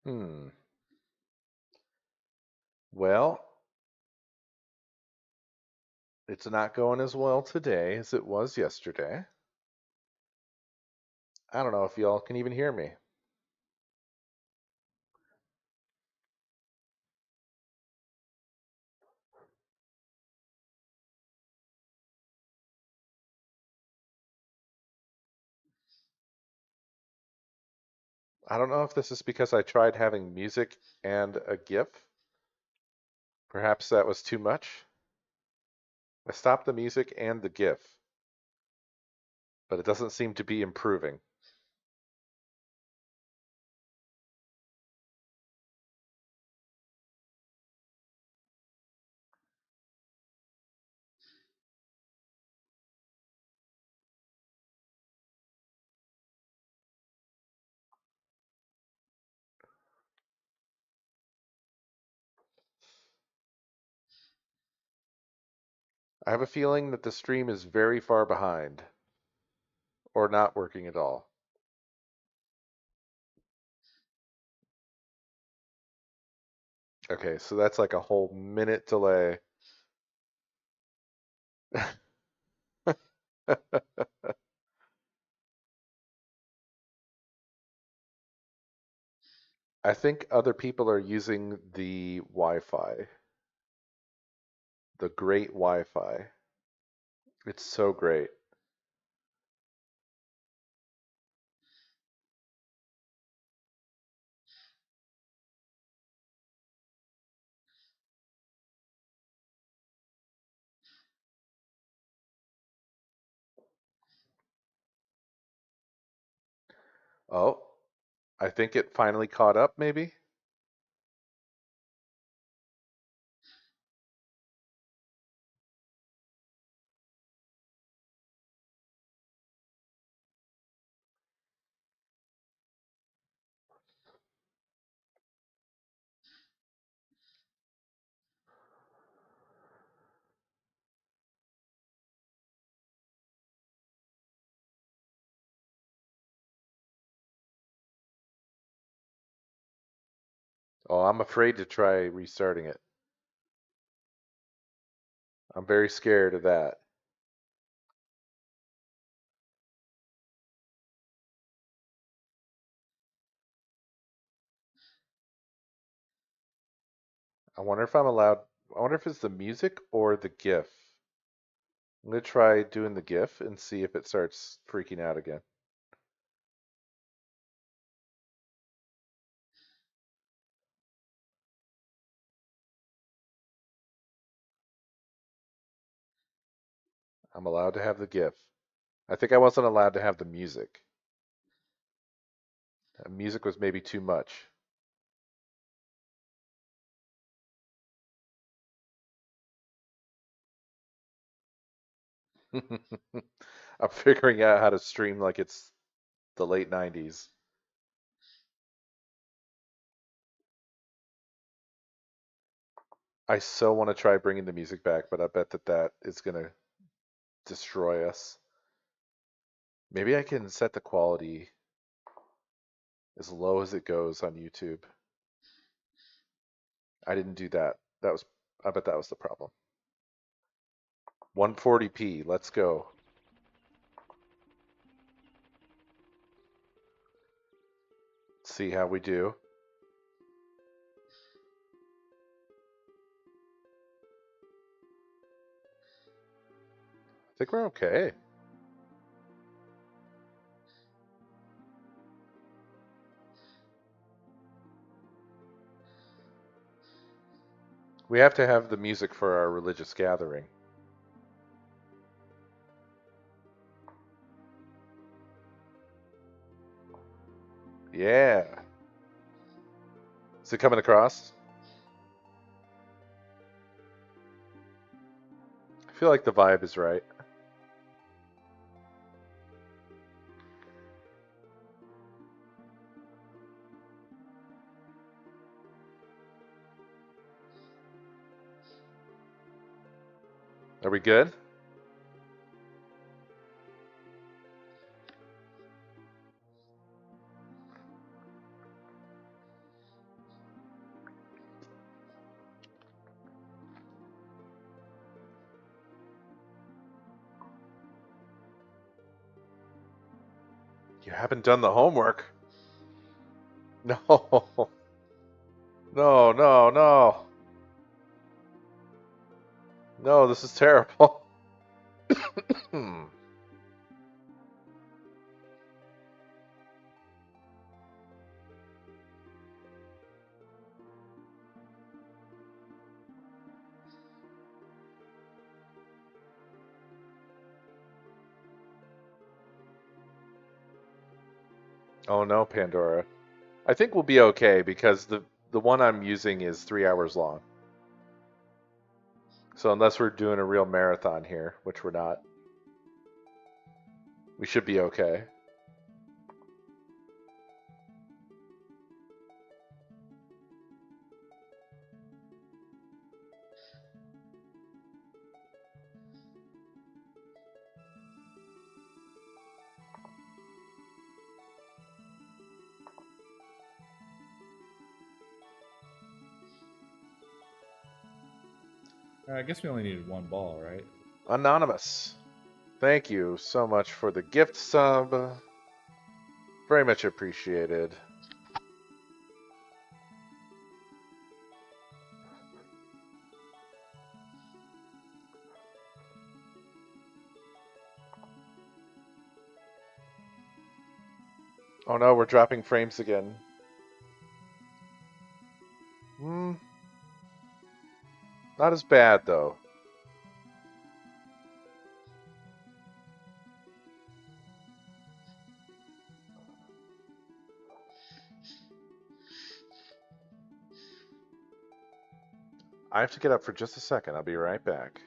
Hmm. Well, it's not going as well today as it was yesterday. I don't know if y'all can even hear me. I don't know if this is because I tried having music and a GIF. Perhaps that was too much. I stopped the music and the GIF, but it doesn't seem to be improving. I have a feeling that the stream is very far behind or not working at all. Okay, so that's like a whole minute delay. I think other people are using the Wi-Fi, the great Wi-Fi. It's so great. Oh, I think it finally caught up, maybe? Oh, I'm afraid to try restarting it. I'm very scared of that. I wonder if I'm allowed. I wonder if it's the music or the GIF. I'm gonna try doing the GIF and see if it starts freaking out again. I'm allowed to have the GIF. I think I wasn't allowed to have the music. Music was maybe too much. I'm figuring out how to stream like it's the late 90s. I so want to try bringing the music back, but I bet that that is going to destroy us. Maybe I can set the quality as low as it goes on YouTube. I didn't do that. That was, I bet that was the problem. 140p, let's go. See how we do. I think we're okay. We have to have the music for our religious gathering. Yeah. Is it coming across? I feel like the vibe is right. Are we good? You haven't done the homework. No. No, no, no. No, this is terrible. Hmm. Oh no, Pandora. I think we'll be okay because the one I'm using is 3 hours long. So unless we're doing a real marathon here, which we're not, we should be okay. I guess we only needed one ball, right? Anonymous. Thank you so much for the gift sub. Very much appreciated. Oh no, we're dropping frames again. Hmm, not as bad though. I have to get up for just a second. I'll be right back.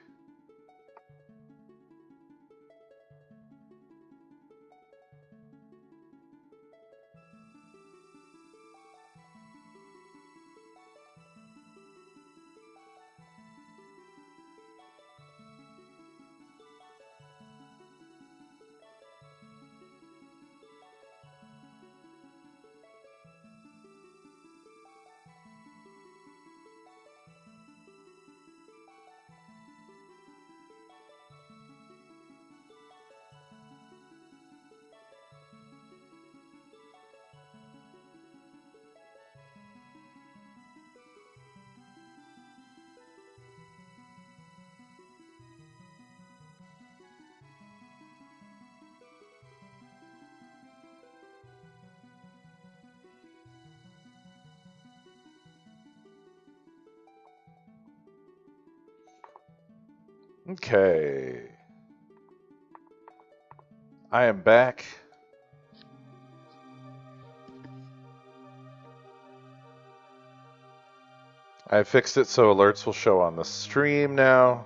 Okay. I am back. I fixed it so alerts will show on the stream now.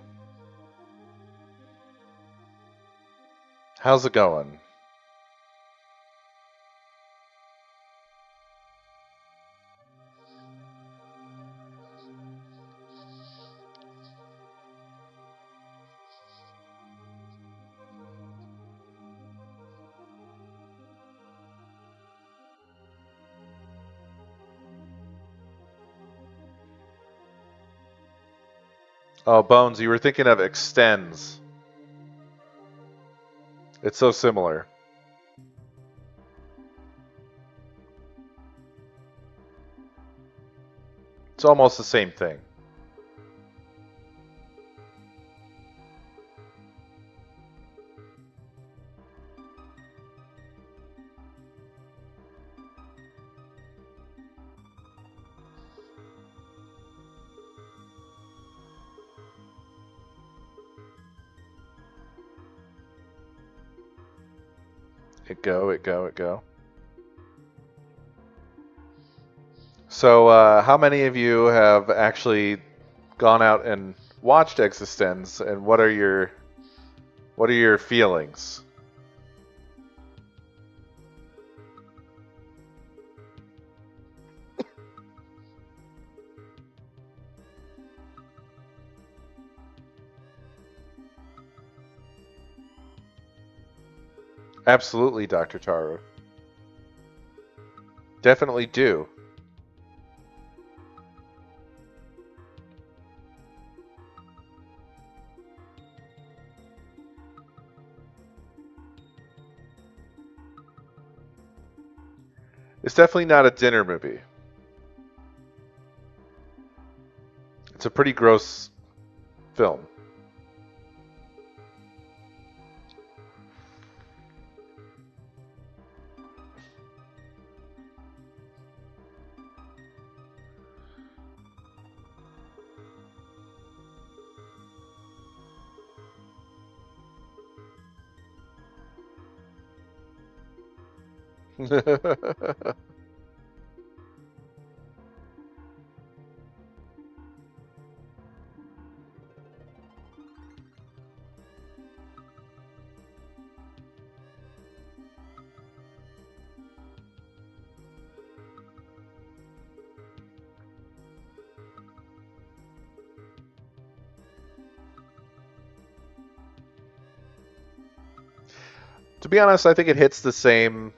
How's it going? Oh, Bones, you were thinking of eXistenZ. It's so similar. It's almost the same thing. It go, it go, it go. So, how many of you have actually gone out and watched eXistenZ, and what are your feelings? Absolutely, Dr. Taro. Definitely do. It's definitely not a dinner movie. It's a pretty gross film. To be honest, I think it hits the same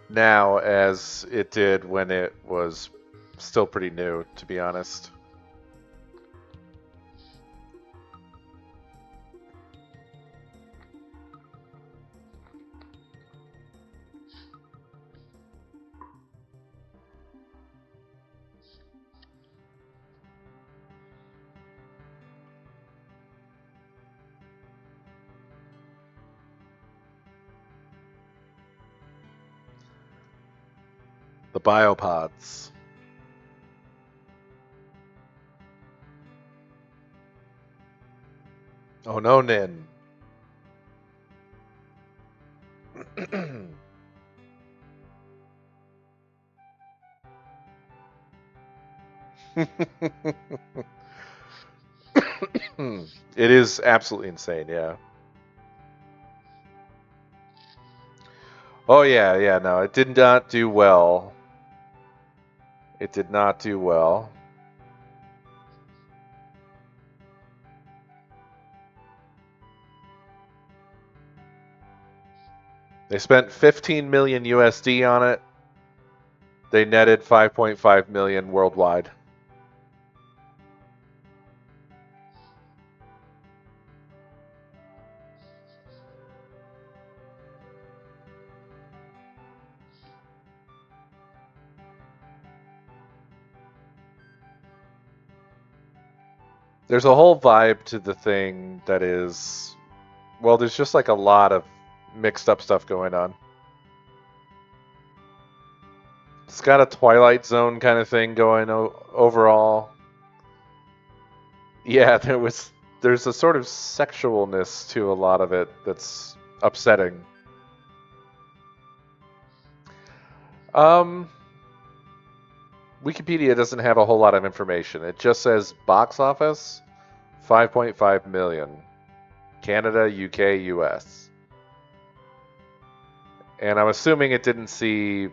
now as it did when it was still pretty new, to be honest. The biopods. Oh no, Nin. It is absolutely insane, yeah. Oh yeah, yeah, no, it did not do well. It did not do well. They spent 15 million USD on it. They netted 5.5 million worldwide. There's a whole vibe to the thing that is, well, there's just like a lot of mixed up stuff going on. It's got a Twilight Zone kind of thing going overall. Yeah, there's a sort of sexualness to a lot of it that's upsetting. Um, Wikipedia doesn't have a whole lot of information. It just says box office 5.5 million. Canada, UK, US. And I'm assuming it didn't see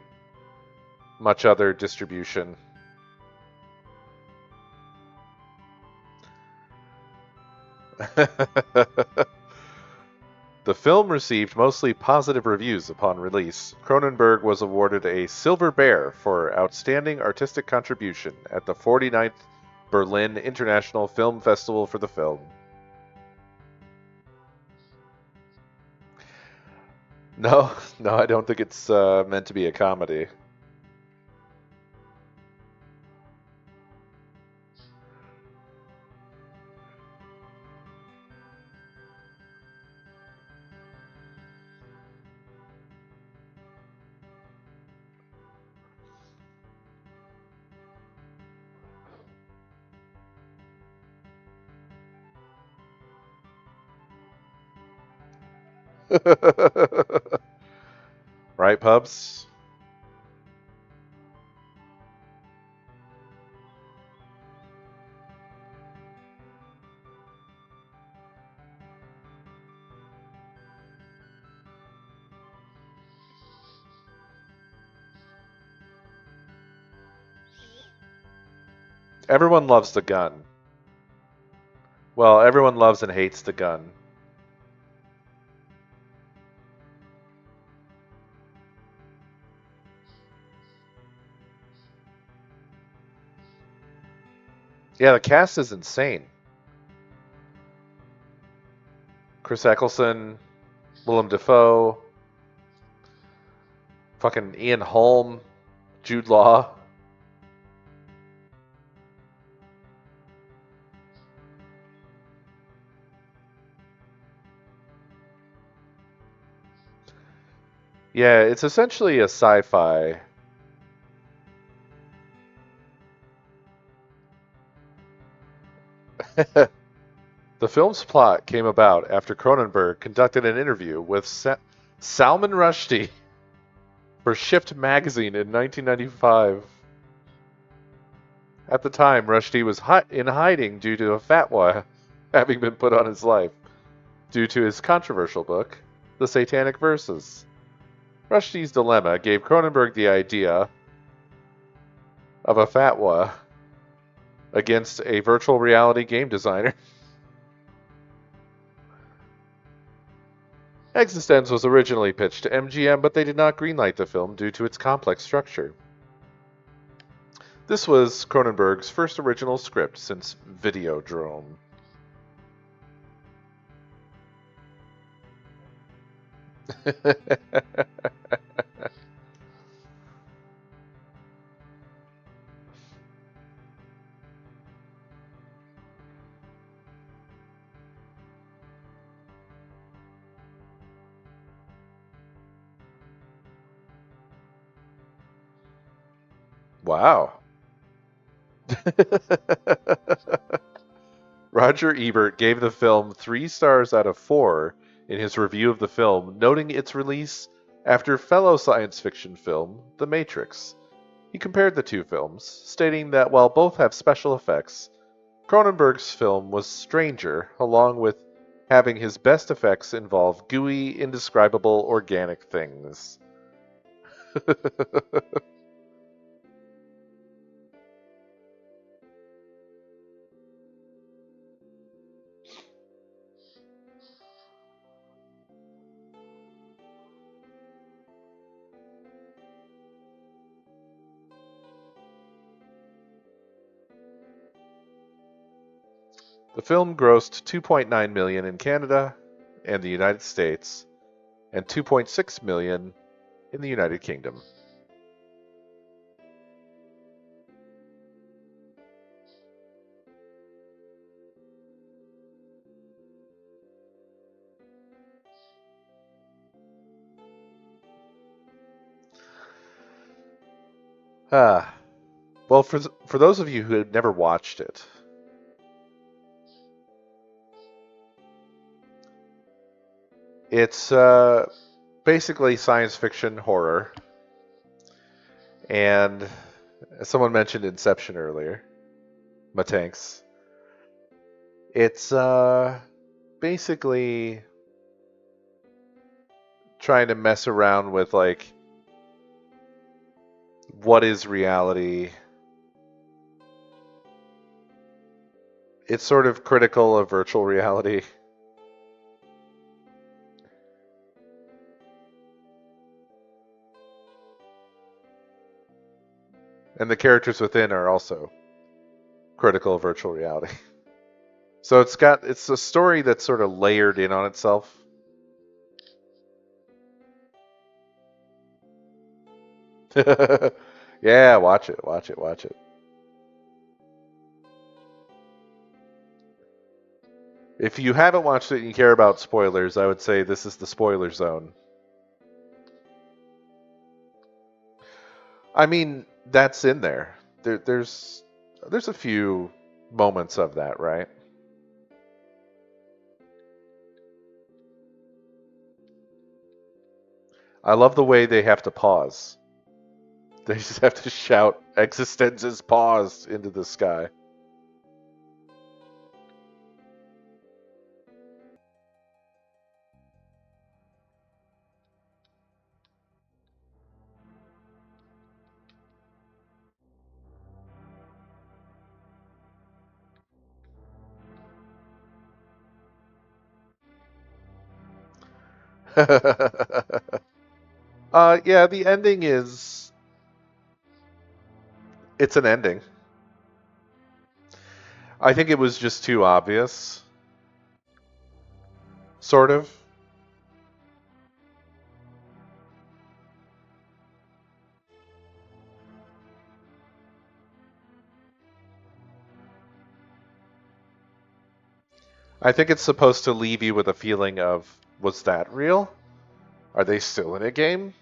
much other distribution. The film received mostly positive reviews upon release. Cronenberg was awarded a Silver Bear for Outstanding Artistic Contribution at the 49th Berlin International Film Festival for the film. No, no, I don't think it's meant to be a comedy. Right, pubs? Everyone loves the gun. Well, everyone loves and hates the gun. Yeah, the cast is insane. Chris Eccleston, Willem Dafoe, Fucking Ian Holm, Jude Law. Yeah, it's essentially a sci-fi. The film's plot came about after Cronenberg conducted an interview with Salman Rushdie for Shift magazine in 1995. At the time, Rushdie was in hiding due to a fatwa having been put on his life due to his controversial book, The Satanic Verses. Rushdie's dilemma gave Cronenberg the idea of a fatwa against a virtual reality game designer. eXistenZ was originally pitched to MGM, but they did not greenlight the film due to its complex structure. This was Cronenberg's first original script since Videodrome. Wow. Roger Ebert gave the film 3 stars out of 4 in his review of the film, noting its release after fellow science fiction film, The Matrix. He compared the two films, stating that while both have special effects, Cronenberg's film was stranger, along with having his best effects involve gooey, indescribable organic things. The film grossed 2.9 million in Canada and the United States and 2.6 million in the United Kingdom. Ah, well, for those of you who had never watched it, it's basically science fiction horror, and as someone mentioned Inception earlier, Matanks. It's basically trying to mess around with like what is reality. It's sort of critical of virtual reality. And the characters within are also critical of virtual reality. So it's a story that's sort of layered in on itself. Yeah, watch it, watch it, watch it. If you haven't watched it and you care about spoilers, I would say this is the spoiler zone. I mean, that's in there. There's a few moments of that, right? I love the way they have to pause. They just have to shout "eXistenZ pause" into the sky. Yeah, the ending is it's an ending. I think it was just too obvious, sort of. I think it's supposed to leave you with a feeling of, was that real? Are they still in a game?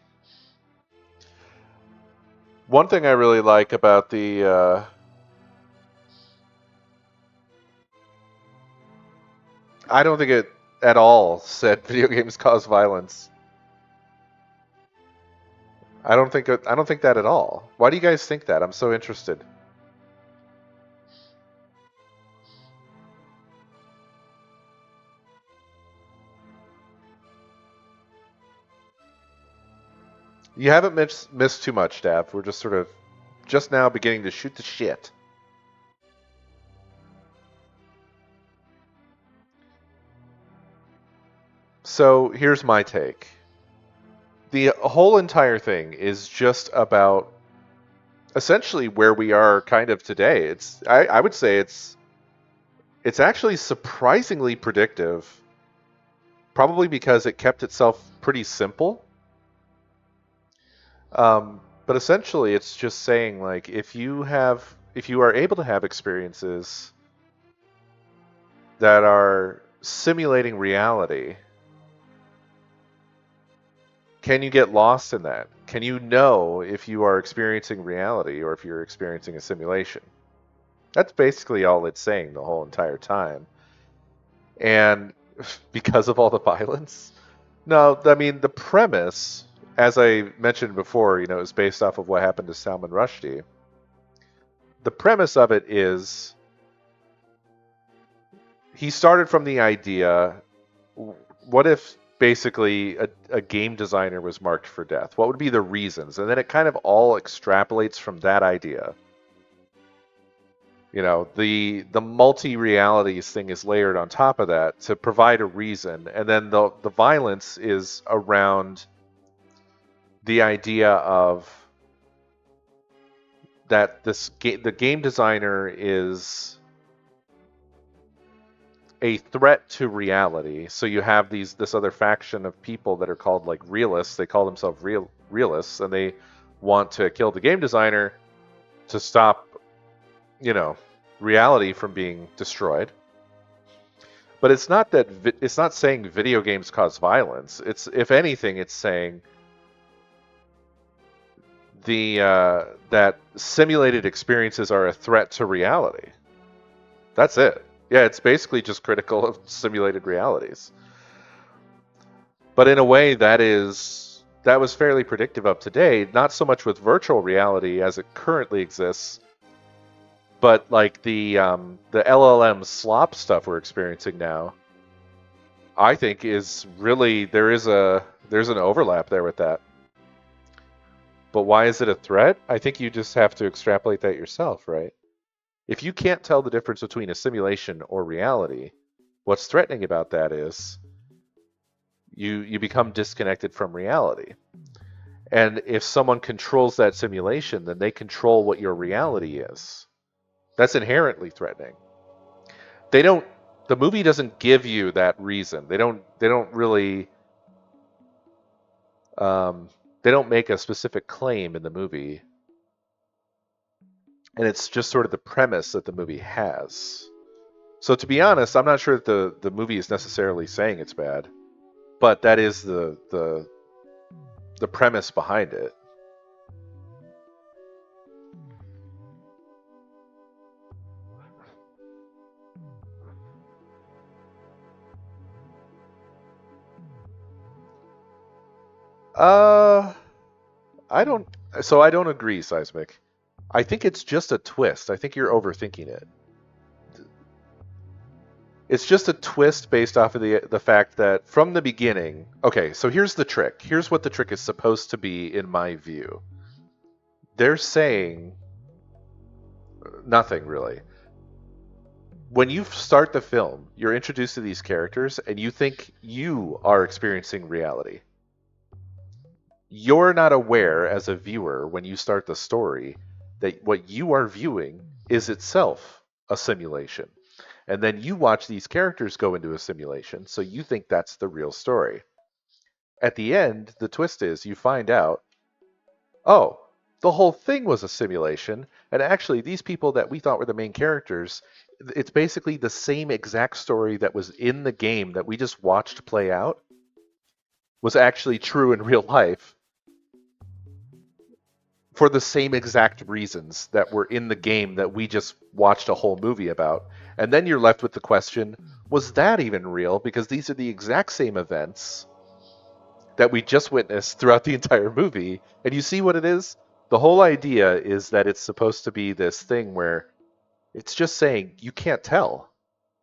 One thing I really like about I don't think it at all said video games cause violence. I don't think that at all. Why do you guys think that? I'm so interested. You haven't missed too much, Dav. We're just sort of just now beginning to shoot the shit. So here's my take. The whole entire thing is just about essentially where we are kind of today. I would say it's actually surprisingly predictive, probably because it kept itself pretty simple. But essentially, it's just saying like if you are able to have experiences that are simulating reality, can you get lost in that? Can you know if you are experiencing reality or if you're experiencing a simulation? That's basically all it's saying the whole entire time. And because of all the violence, no, I mean the premise, as I mentioned before, is based off of what happened to Salman Rushdie. The premise of it is he started from the idea, what if basically a game designer was marked for death? What would be the reasons? And then it kind of all extrapolates from that idea. The multi-realities thing is layered on top of that to provide a reason, and then the violence is around the idea of that the game designer is a threat to reality. So you have this other faction of people that are called like realists. They call themselves realists, and they want to kill the game designer to stop, you know, reality from being destroyed. But it's not that it's not saying video games cause violence. It's if anything, it's saying that simulated experiences are a threat to reality. That's it. Yeah, it's basically just critical of simulated realities. But in a way, that was fairly predictive of today. Not so much with virtual reality as it currently exists, but like the LLM slop stuff we're experiencing now. I think is really there's an overlap there with that. But why is it a threat? I think you just have to extrapolate that yourself, right? If you can't tell the difference between a simulation or reality, what's threatening about that is you become disconnected from reality. And if someone controls that simulation, then they control what your reality is. That's inherently threatening. They don't the movie doesn't give you that reason. They don't really um, they don't make a specific claim in the movie, and it's just sort of the premise that the movie has. So to be honest, I'm not sure that the movie is necessarily saying it's bad, but that is the premise behind it. Uh, I don't. So I don't agree, Seismic. I think it's just a twist. I think you're overthinking it. It's just a twist based off of the fact that from the beginning. Okay, so here's the trick. Here's what the trick is supposed to be, in my view. They're saying nothing really. When you start the film, you're introduced to these characters, and you think you are experiencing reality. You're not aware as a viewer when you start the story that what you are viewing is itself a simulation. And then you watch these characters go into a simulation, so you think that's the real story. At the end, the twist is you find out, oh, the whole thing was a simulation. And actually, these people that we thought were the main characters, it's basically the same exact story that was in the game that we just watched play out was actually true in real life for the same exact reasons that were in the game that we just watched a whole movie about. And then you're left with the question, was that even real? Because these are the exact same events that we just witnessed throughout the entire movie. And you see what it is? The whole idea is that it's supposed to be this thing where it's just saying you can't tell.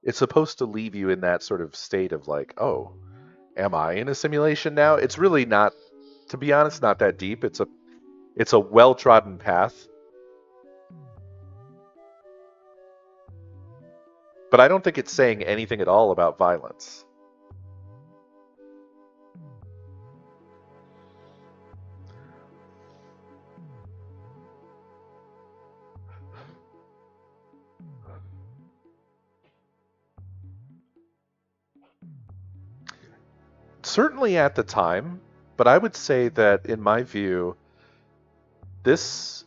It's supposed to leave you in that sort of state of like, oh, am I in a simulation now? It's really not, to be honest, not that deep. It's a well-trodden path, but I don't think it's saying anything at all about violence. Certainly at the time, but I would say that in my view, this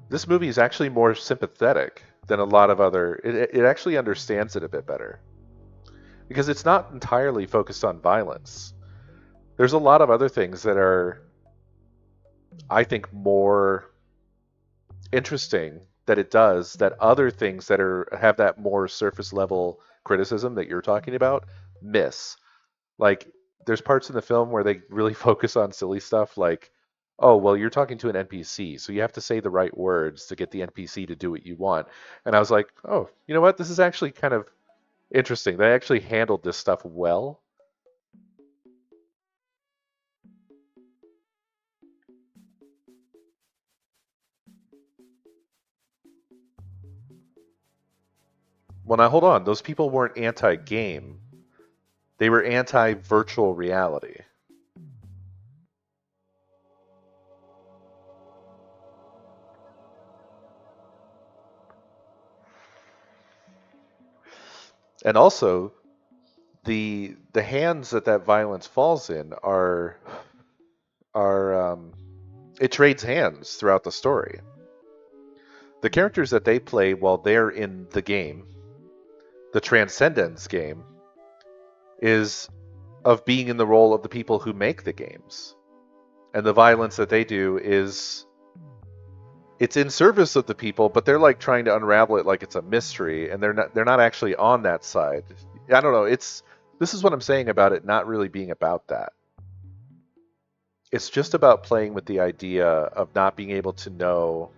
this movie is actually more sympathetic than a lot of other. It actually understands it a bit better because it's not entirely focused on violence. There's a lot of other things that are, I think, more interesting that it does that other things that are have that more surface level criticism that you're talking about miss. Like there's parts in the film where they really focus on silly stuff like, oh, well, you're talking to an NPC, so you have to say the right words to get the NPC to do what you want. And I was like, oh, you know what? This is actually kind of interesting. They actually handled this stuff well. Well, now hold on. Those people weren't anti-game. They were anti-virtual reality. And also, the hands that that violence falls in are it trades hands throughout the story. The characters that they play while they're in the game, the Transcendence game, is of being in the role of the people who make the games. And the violence that they do is it's in service of the people, but they're like trying to unravel it like it's a mystery, and they're not actually on that side. I don't know. This is what I'm saying about it not really being about that. It's just about playing with the idea of not being able to know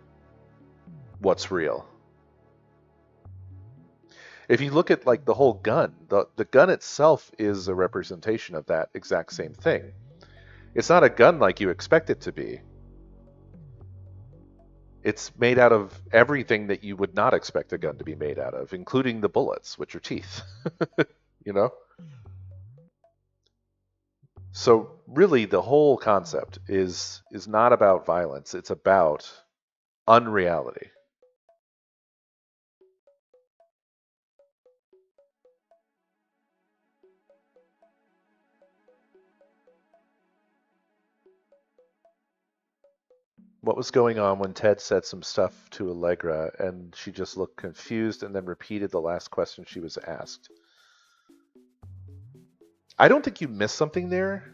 what's real. If you look at like the whole gun, the gun itself is a representation of that exact same thing. It's not a gun like you expect it to be. It's made out of everything that you would not expect a gun to be made out of, including the bullets, which are teeth. you know? So really the whole concept is not about violence, it's about unreality. What was going on when Ted said some stuff to Allegra and she just looked confused and then repeated the last question she was asked? I don't think you missed something there.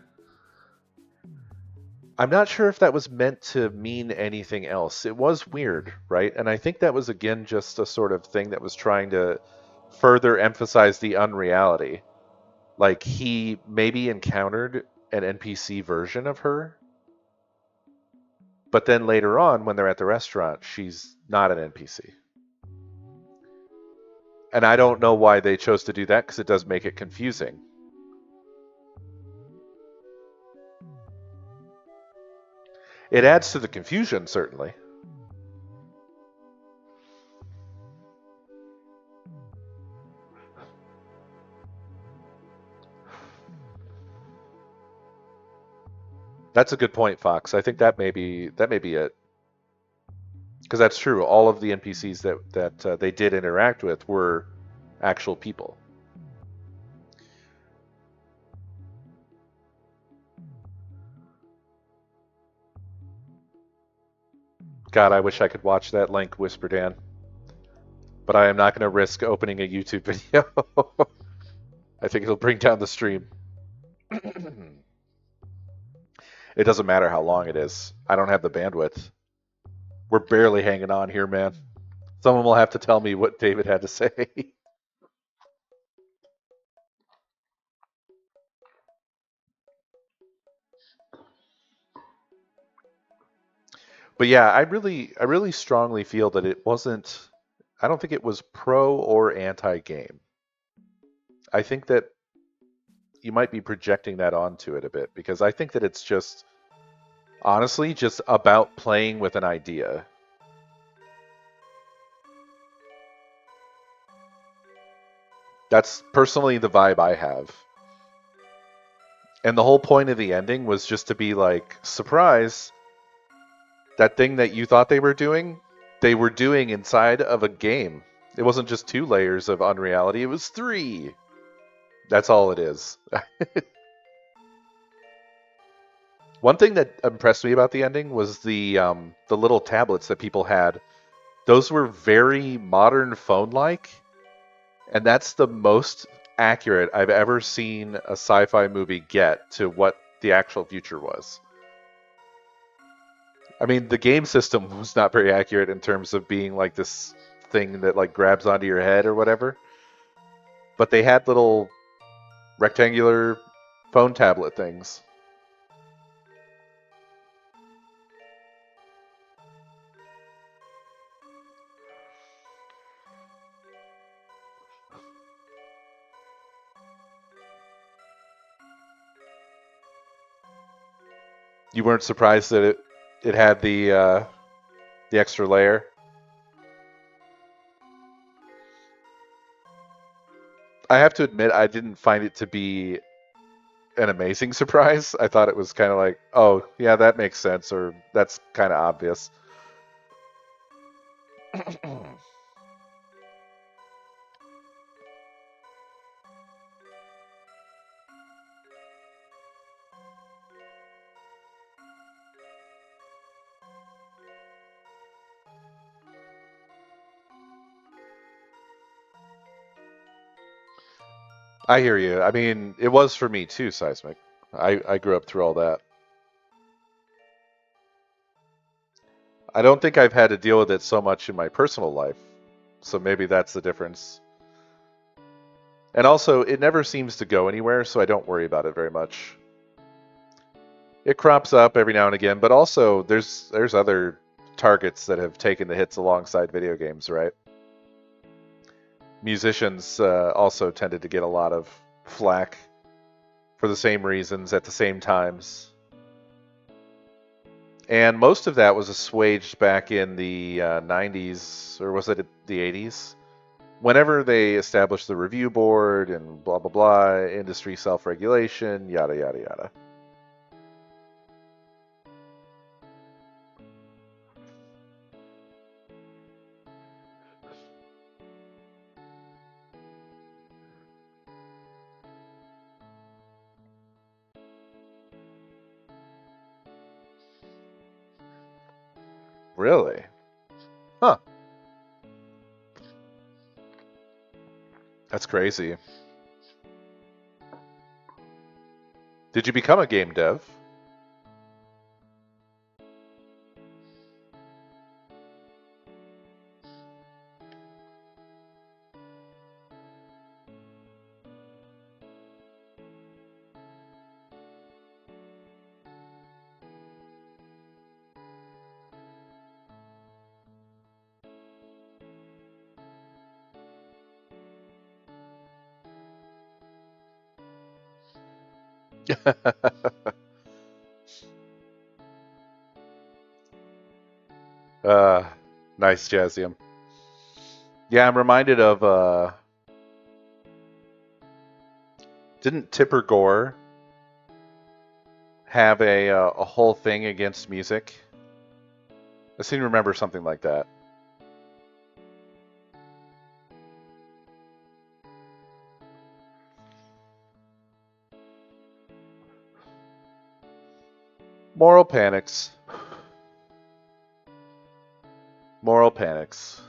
I'm not sure if that was meant to mean anything else. It was weird, right? And I think that was again just a sort of thing that was trying to further emphasize the unreality. Like he maybe encountered an NPC version of her, but then later on when they're at the restaurant, she's not an NPC. And I don't know why they chose to do that because it does make it confusing. It adds to the confusion, certainly. That's a good point, Fox. I think that may be it. Because that's true. All of the NPCs that they did interact with were actual people. God, I wish I could watch that link, Whisper Dan. But I am not going to risk opening a YouTube video. I think it'll bring down the stream. It doesn't matter how long it is. I don't have the bandwidth. We're barely hanging on here, man. Someone will have to tell me what David had to say. But yeah, I really strongly feel that it wasn't. I don't think it was pro or anti game. I think that you might be projecting that onto it a bit because I think that it's just honestly just about playing with an idea. That's personally the vibe I have. And the whole point of the ending was just to be like, surprise, that thing that you thought they were doing inside of a game. It wasn't just 2 layers of unreality, it was 3. That's all it is. One thing that impressed me about the ending was the little tablets that people had. Those were very modern phone-like, and that's the most accurate I've ever seen a sci-fi movie get to what the actual future was. I mean, the game system was not very accurate in terms of being like this thing that like grabs onto your head or whatever, but they had little rectangular phone tablet things. You weren't surprised that it had the extra layer. I have to admit, I didn't find it to be an amazing surprise. I thought it was kind of like, oh yeah, that makes sense, or that's kind of obvious. I hear you. I mean, it was for me too, seismic. I grew up through all that. I don't think I've had to deal with it so much in my personal life, so maybe that's the difference. And also, it never seems to go anywhere, so I don't worry about it very much. It crops up every now and again, but also there's other targets that have taken the hits alongside video games, right? Musicians also tended to get a lot of flack for the same reasons at the same times. And most of that was assuaged back in the 90s, or was it the 80s? Whenever they established the review board and blah, blah, blah, industry self regulation, yada, yada, yada. Really? Huh. That's crazy. Did you become a game dev? uh, nice, Jazium. Yeah, I'm reminded of didn't Tipper Gore have a whole thing against music? I seem to remember something like that. Moral panics. Moral panics.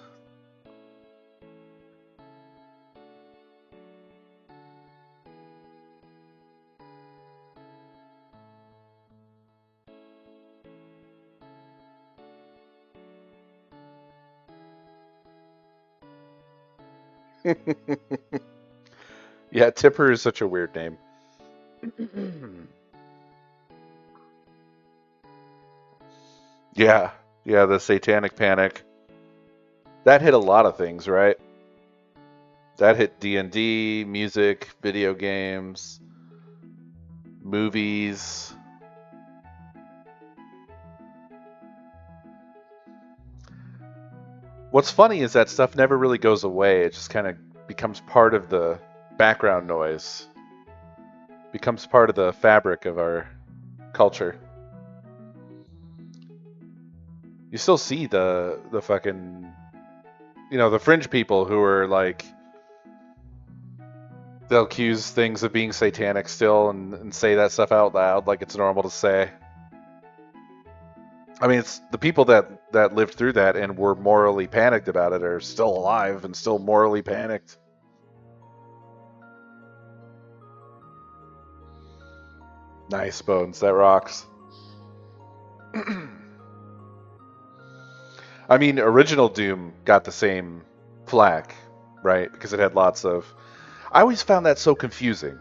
Yeah, Tipper is such a weird name. Yeah, yeah, the Satanic Panic. That hit a lot of things, right? That hit D&D, music, video games, movies. What's funny is that stuff never really goes away. It just kind of becomes part of the background noise, becomes part of the fabric of our culture. You still see the fucking, the fringe people who are like, they'll accuse things of being satanic still and say that stuff out loud like it's normal to say. I mean, it's the people that lived through that and were morally panicked about it are still alive and still morally panicked. Nice, Bones. That rocks. I mean, original Doom got the same flack, right? Because it had lots of. I always found that so confusing.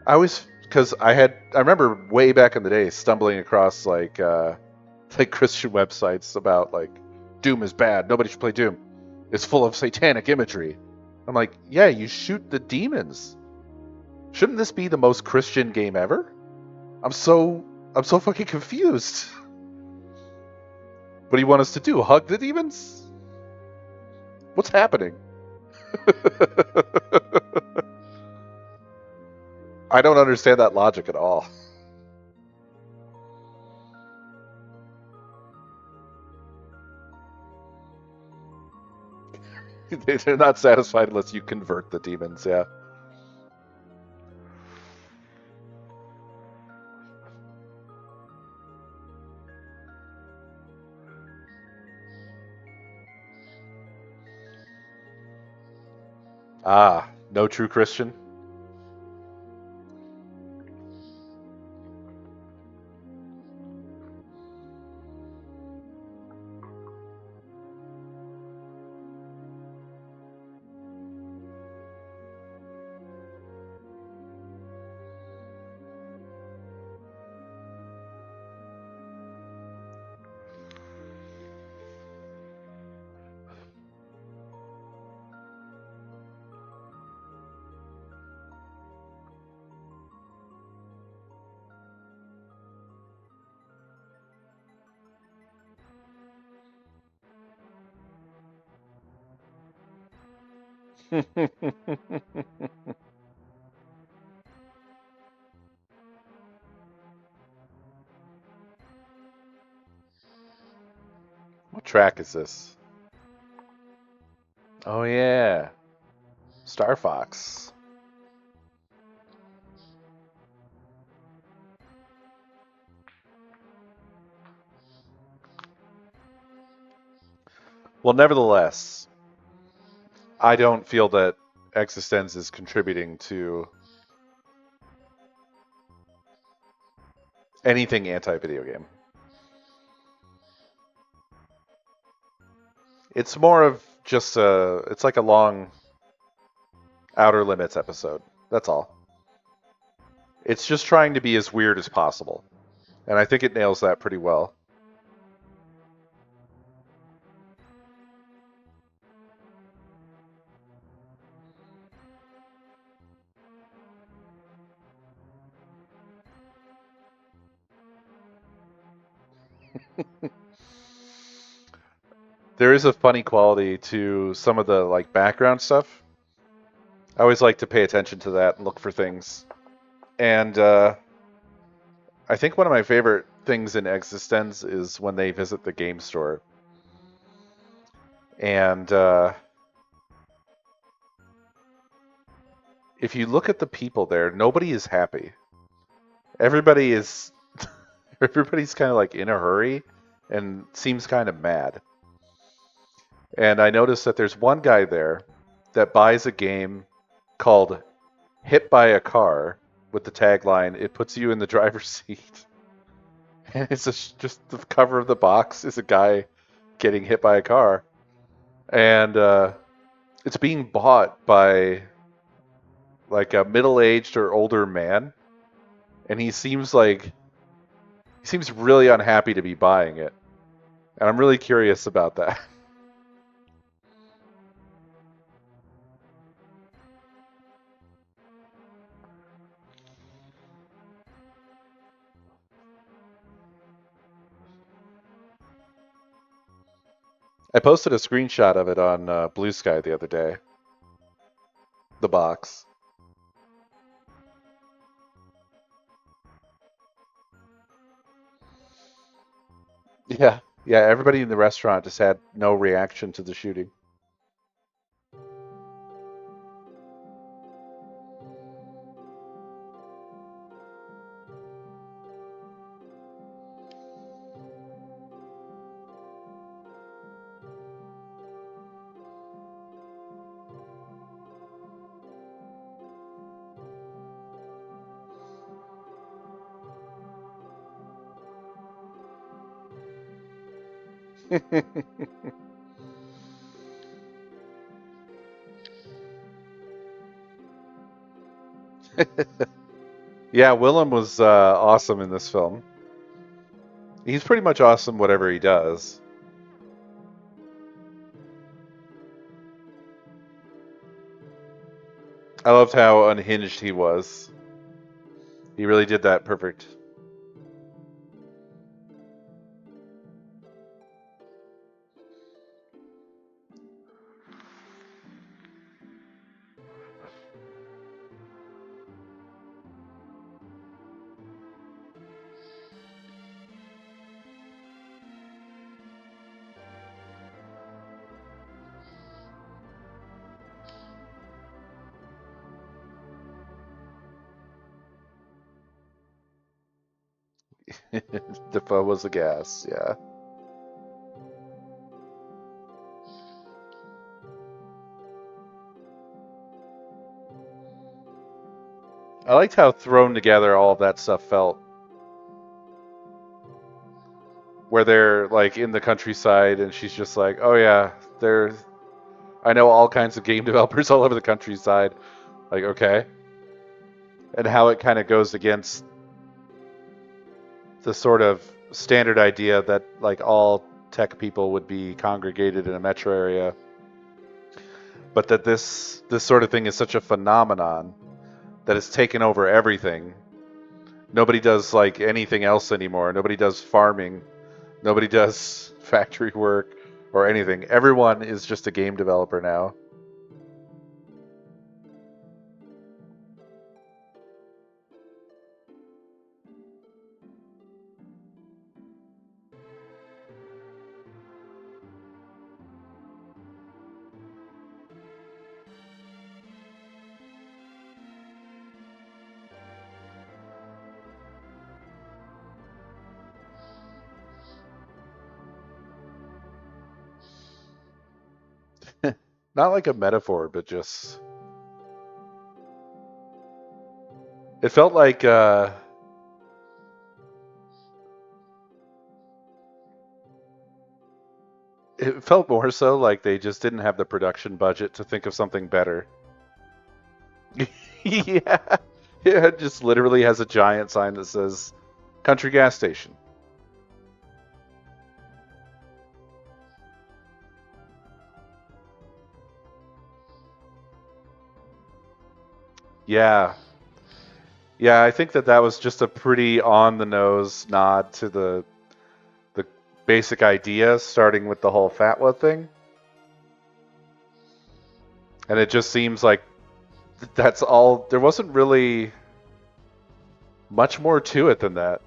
Because I remember way back in the day stumbling across like Christian websites about like Doom is bad. Nobody should play Doom. It's full of satanic imagery. I'm like, yeah, you shoot the demons. Shouldn't this be the most Christian game ever? I'm so fucking confused. What do you want us to do? Hug the demons? What's happening? I don't understand that logic at all. They're not satisfied unless you convert the demons, yeah. Ah, no true Christian? What track is this? Oh yeah, Star Fox. Well, nevertheless, I don't feel that eXistenZ is contributing to anything anti-video game. It's more of just it's like a long Outer Limits episode. That's all. It's just trying to be as weird as possible. And I think it nails that pretty well. There is a funny quality to some of the like background stuff. I always like to pay attention to that and look for things. And I think one of my favorite things in eXistenZ is when they visit the game store. And if you look at the people there, nobody is happy. Everybody is everybody's kind of like in a hurry and seems kind of mad. And I noticed that there's one guy there that buys a game called Hit by a Car with the tagline, "It puts you in the driver's seat." And it's just the cover of the box is a guy getting hit by a car. And it's being bought by like a middle-aged or older man. And he seems really unhappy to be buying it. And I'm really curious about that. I posted a screenshot of it on Blue Sky the other day. The box. Yeah. Yeah, everybody in the restaurant just had no reaction to the shooting. Yeah, Willem was awesome in this film. He's pretty much awesome whatever he does. I loved how unhinged he was. He really did that perfect. Defoe was a gas, yeah. I liked how thrown together all of that stuff felt. Where they're like in the countryside and she's just like, "Oh yeah, there I know all kinds of game developers all over the countryside." Like, okay. And how it kind of goes against the sort of standard idea that like all tech people would be congregated in a metro area, but that this sort of thing is such a phenomenon that it's taken over everything. Nobody does like anything else anymore. Nobody does farming. Nobody does factory work or anything. Everyone is just a game developer now. Not like a metaphor, but just it felt like it felt more so like they just didn't have the production budget to think of something better. Yeah. Yeah, it just literally has a giant sign that says country gas station. Yeah. Yeah, I think that that was just a pretty on the nose nod to the basic idea starting with the whole fatwa thing. And it just seems like that's all there wasn't really much more to it than that.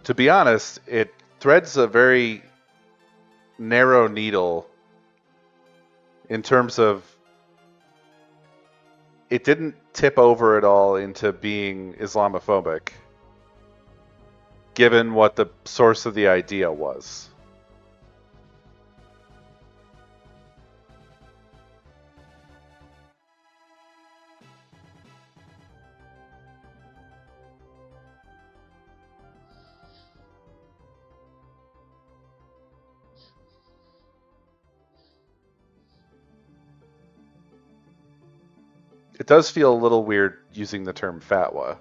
To be honest, it threads a very narrow needle in terms of it didn't tip over at all into being Islamophobic, given what the source of the idea was. It does feel a little weird using the term fatwa.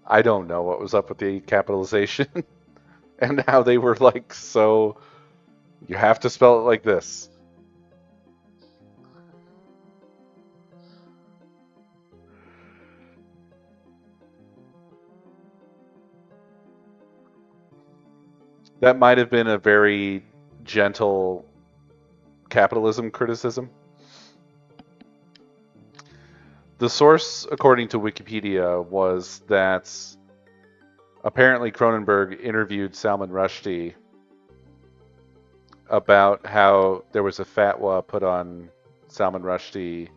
I don't know what was up with the capitalization and how they were like, so you have to spell it like this. That might have been a very gentle capitalism criticism. The source, according to Wikipedia, was that apparently Cronenberg interviewed Salman Rushdie about how there was a fatwa put on Salman Rushdie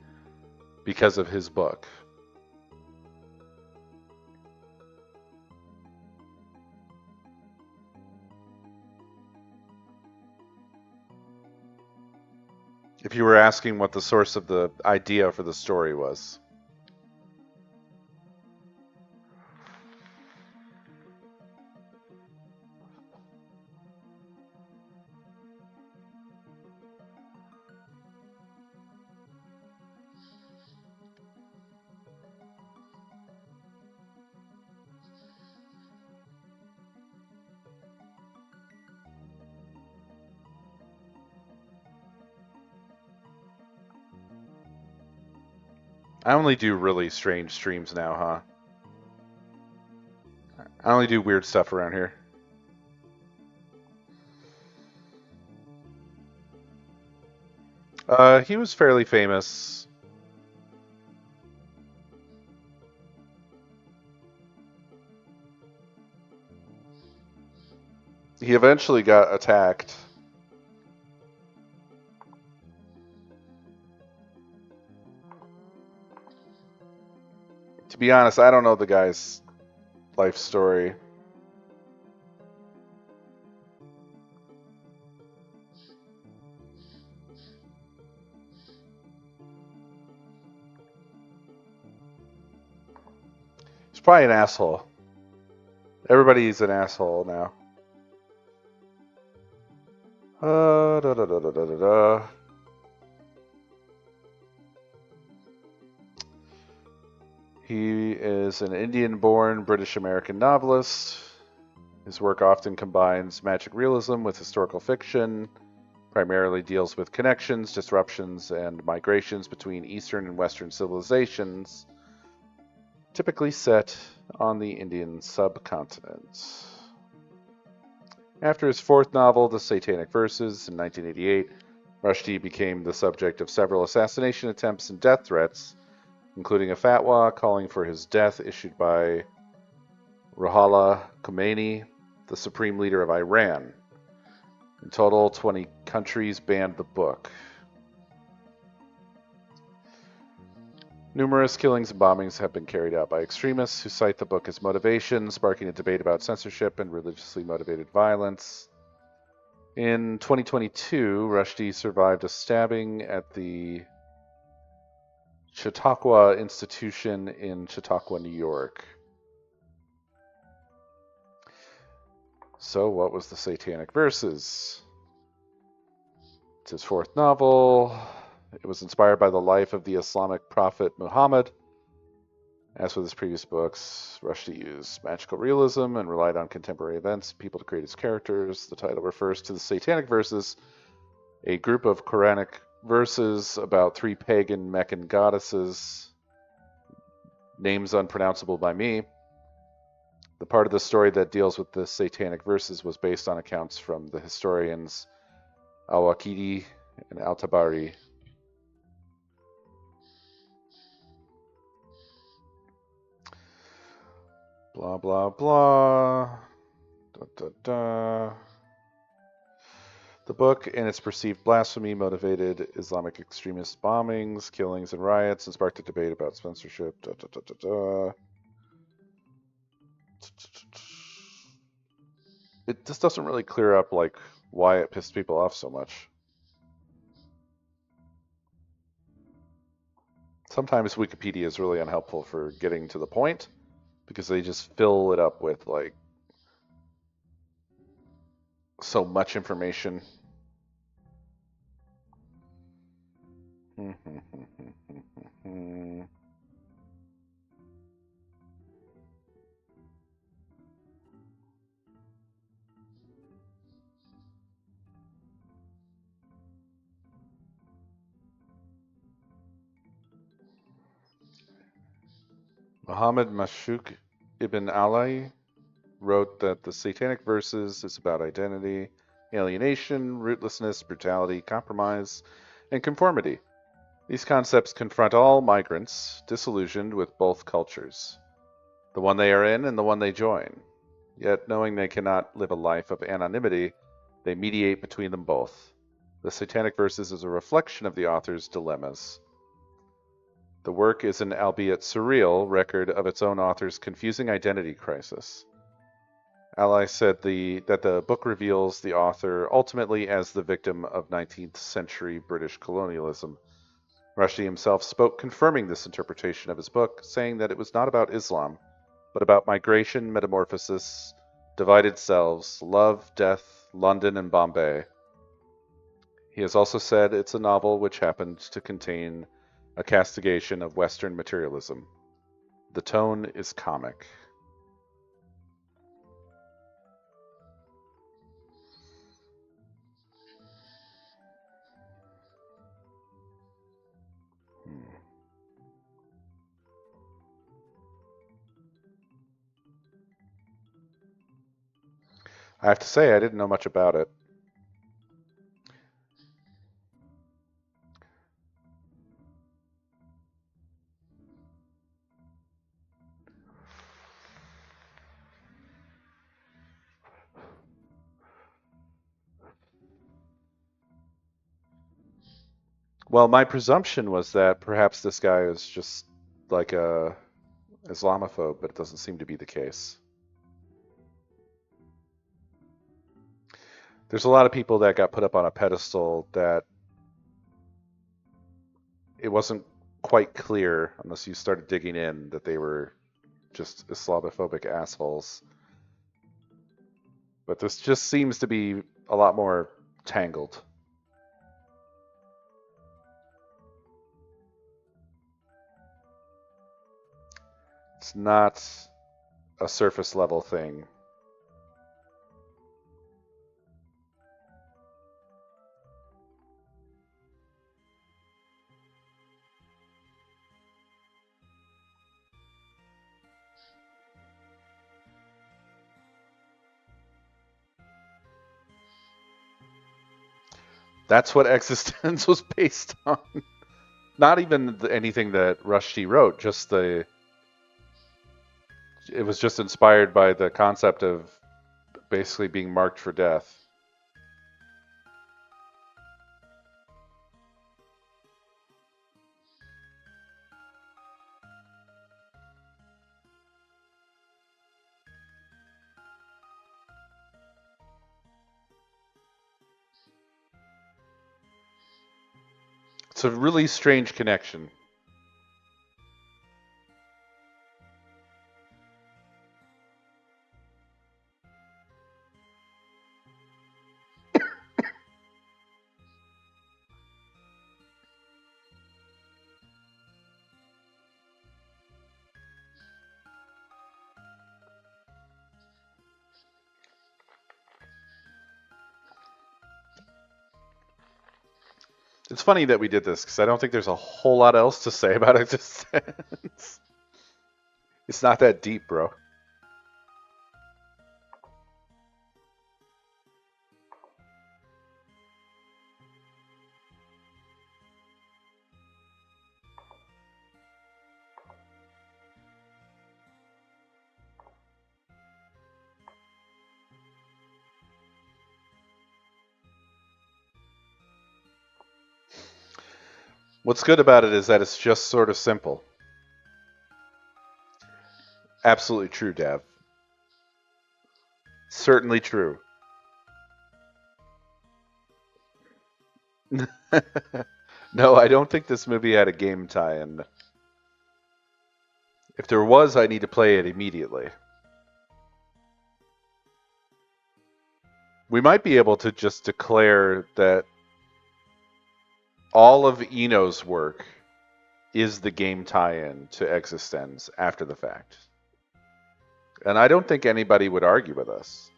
because of his book. If you were asking what the source of the idea for the story was. I only do really strange streams now, huh? I only do weird stuff around here. He was fairly famous. He eventually got attacked. To be honest, I don't know the guy's life story. He's probably an asshole. Everybody's an asshole now. Da, da, da, da, da, da, da. He is an Indian-born British-American novelist. His work often combines magic realism with historical fiction, primarily deals with connections, disruptions, and migrations between Eastern and Western civilizations, typically set on the Indian subcontinent. After his fourth novel, The Satanic Verses, in 1988, Rushdie became the subject of several assassination attempts and death threats, including a fatwa calling for his death issued by Ruhollah Khomeini, the supreme leader of Iran. In total, 20 countries banned the book. Numerous killings and bombings have been carried out by extremists who cite the book as motivation, sparking a debate about censorship and religiously motivated violence. In 2022, Rushdie survived a stabbing at the Chautauqua Institution in Chautauqua, New York. So, what was the Satanic Verses? It's his fourth novel. It was inspired by the life of the Islamic prophet Muhammad. As with his previous books, Rushdie used magical realism and relied on contemporary events and people to create his characters. The title refers to the Satanic Verses, a group of Quranic verses about three pagan Meccan goddesses, names unpronounceable by me. The part of the story that deals with the Satanic Verses was based on accounts from the historians Al-Waqidi and Al-Tabari. Blah, blah, blah. Da, da, da. The book and its perceived blasphemy motivated Islamic extremist bombings, killings, and riots, and sparked a debate about censorship. Da, da, da, da, da. It just doesn't really clear up like why it pissed people off so much. Sometimes Wikipedia is really unhelpful for getting to the point because they just fill it up with like so much information. Muhammad Mashuk ibn Ali wrote that the Satanic Verses is about identity, alienation, rootlessness, brutality, compromise, and conformity. These concepts confront all migrants disillusioned with both cultures, the one they are in and the one they join. Yet, knowing they cannot live a life of anonymity, they mediate between them both. The Satanic Verses is a reflection of the author's dilemmas. The work is an albeit surreal record of its own author's confusing identity crisis. Ally said that the book reveals the author ultimately as the victim of 19th century British colonialism. Rushdie himself spoke confirming this interpretation of his book, saying that it was not about Islam, but about migration, metamorphosis, divided selves, love, death, London, and Bombay. He has also said it's a novel which happened to contain a castigation of Western materialism. The tone is comic. I have to say, I didn't know much about it. Well, my presumption was that perhaps this guy is just like a Islamophobe, but it doesn't seem to be the case. There's a lot of people that got put up on a pedestal that it wasn't quite clear, unless you started digging in, that they were just Islamophobic assholes. But this just seems to be a lot more tangled. It's not a surface level thing. That's what eXistenZ was based on. Not even anything that Rushdie wrote, just the. It was just inspired by the concept of basically being marked for death. It's a really strange connection. It's funny that we did this because I don't think there's a whole lot else to say about eXistenZ. It's not that deep, bro. What's good about it is that it's just sort of simple. Absolutely true, Dav. Certainly true. No, I don't think this movie had a game tie-in. If there was, I need to play it immediately. We might be able to just declare that all of Eno's work is the game tie-in to eXistenZ after the fact. And I don't think anybody would argue with us.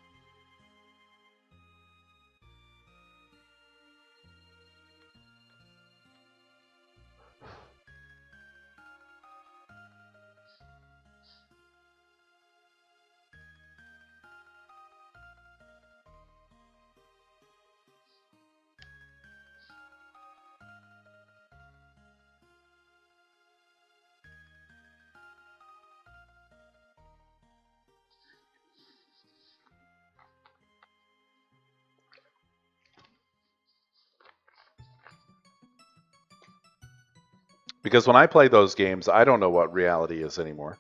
Because when I play those games, I don't know what reality is anymore.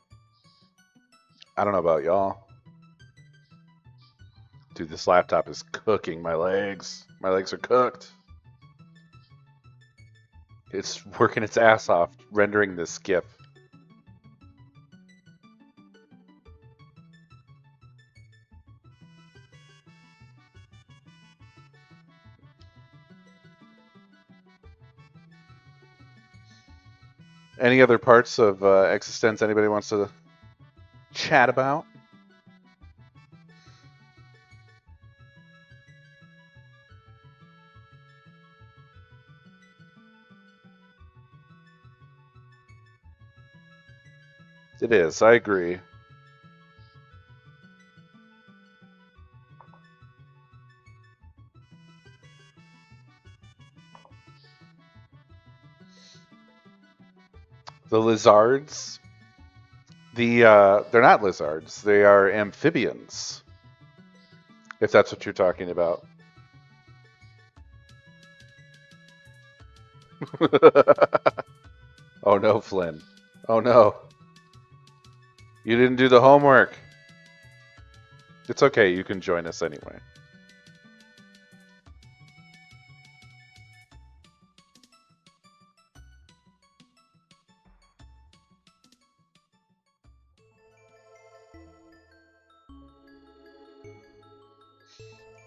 I don't know about y'all. Dude, this laptop is cooking my legs. My legs are cooked. It's working its ass off rendering this GIF. Any other parts of eXistenZ anybody wants to chat about? It is, I agree. The lizards, they're not lizards, they are amphibians. If that's what you're talking about. Oh no, Flynn. Oh no. You didn't do the homework. It's okay, you can join us anyway.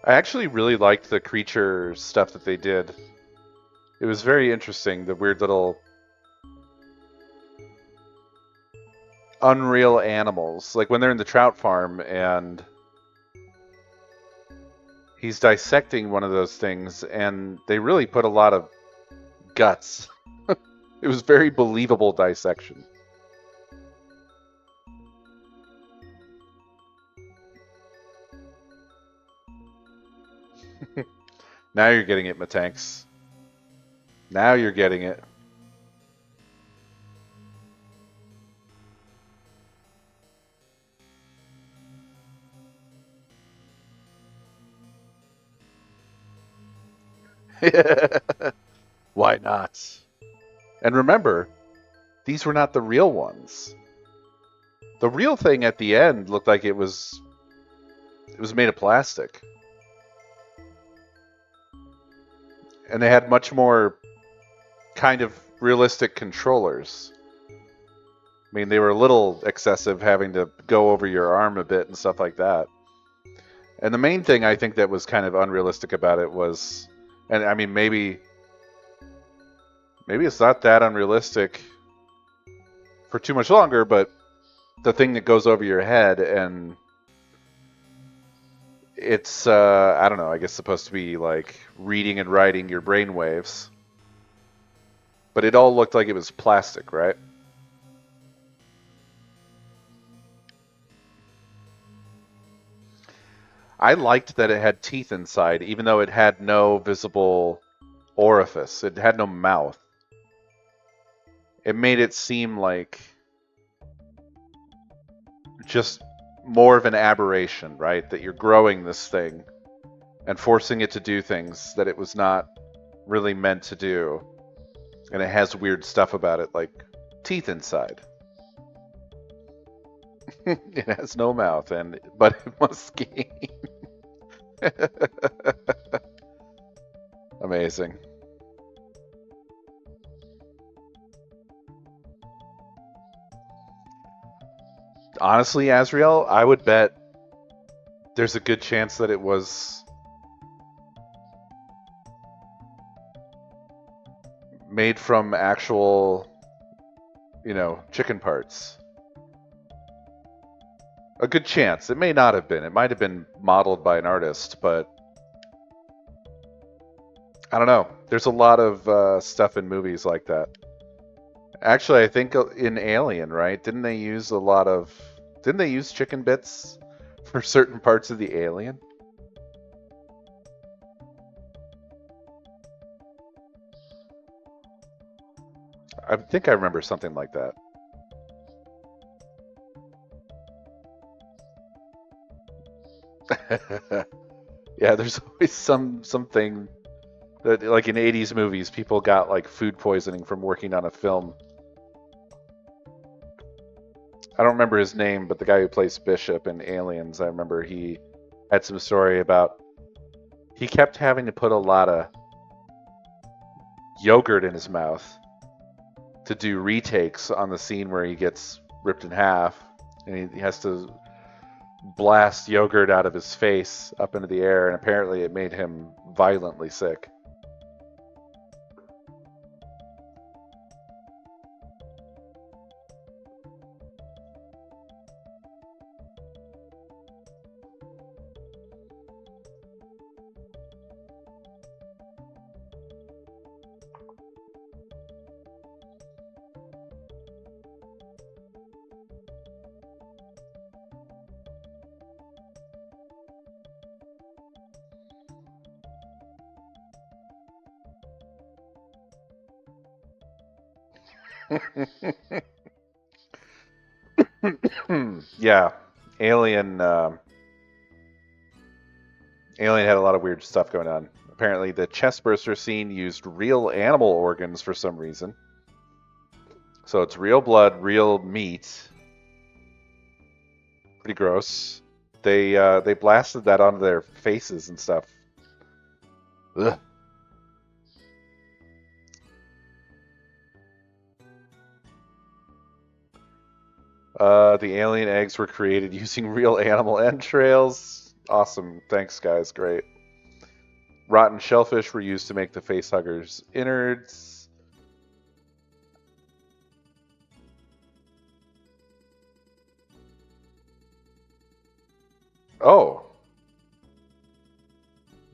I actually really liked the creature stuff that they did. It was very interesting, the weird little unreal animals. Like when they're in the trout farm and he's dissecting one of those things, and they really put a lot of guts. It was very believable dissection. Now you're getting it, Matanks. Now you're getting it. Why not? And remember, these were not the real ones. The real thing at the end looked like it was made of plastic. And they had much more kind of realistic controllers. I mean, they were a little excessive having to go over your arm a bit and stuff like that. And the main thing I think that was kind of unrealistic about it was, and I mean, maybe it's not that unrealistic for too much longer, but the thing that goes over your head, and it's I don't know, I guess supposed to be like reading and writing your brain waves, but it all looked like it was plastic, right? I liked that it had teeth inside, even though it had no visible orifice. It had no mouth. It made it seem like just more of an aberration, right? That you're growing this thing and forcing it to do things that it was not really meant to do. And it has weird stuff about it, like teeth inside. It has no mouth, and but it must gain. Amazing. Honestly, Azrael, I would bet there's a good chance that it was made from actual, chicken parts. A good chance. It may not have been. It might have been modeled by an artist, but I don't know. There's a lot of stuff in movies like that. Actually, I think in Alien, right? Didn't they use chicken bits for certain parts of the alien? I think I remember something like that. Yeah, there's always something that, like in 80s movies, people got like food poisoning from working on a film. I don't remember his name, but the guy who plays Bishop in Aliens, I remember he had some story about he kept having to put a lot of yogurt in his mouth to do retakes on the scene where he gets ripped in half, and he has to blast yogurt out of his face up into the air, and apparently it made him violently sick. Yeah, Alien. Alien had a lot of weird stuff going on. Apparently, the chestburster scene used real animal organs for some reason. So it's real blood, real meat. Pretty gross. They blasted that onto their faces and stuff. Ugh. The alien eggs were created using real animal entrails. Awesome. Thanks, guys. Great. Rotten shellfish were used to make the facehuggers' innards. Oh,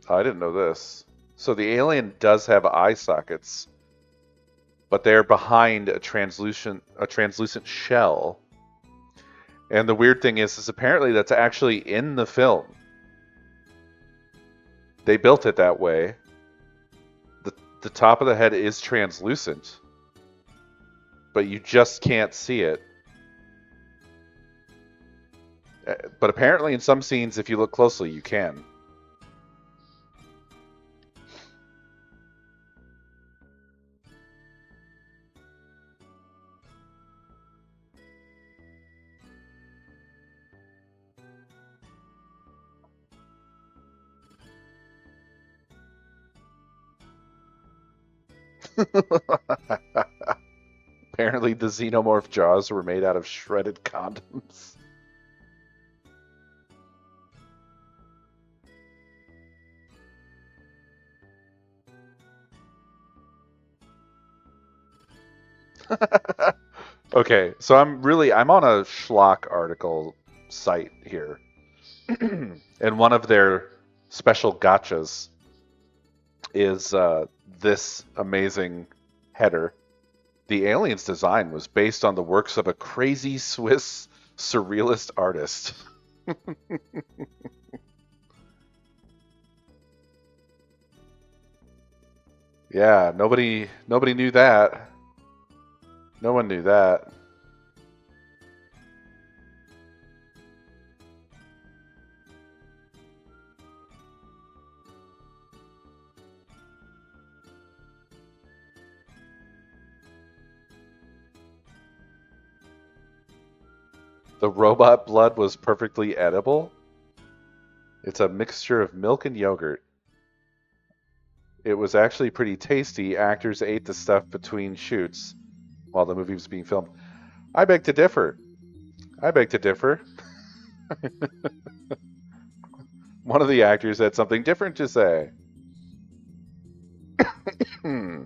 I didn't know this. So the alien does have eye sockets, but they're behind a translucent shell. And the weird thing is apparently that's actually in the film. They built it that way. The top of the head is translucent, but you just can't see it. But apparently in some scenes, if you look closely, you can. Apparently the xenomorph jaws were made out of shredded condoms. Okay, so I'm on a schlock article site here. And one of their special gotchas is this amazing header. The alien's design was based on the works of a crazy Swiss surrealist artist. Yeah, nobody knew that. No one knew that. The robot blood was perfectly edible. It's a mixture of milk and yogurt. It was actually pretty tasty. Actors ate the stuff between shoots while the movie was being filmed. I beg to differ. I beg to differ. One of the actors had something different to say. Hmm.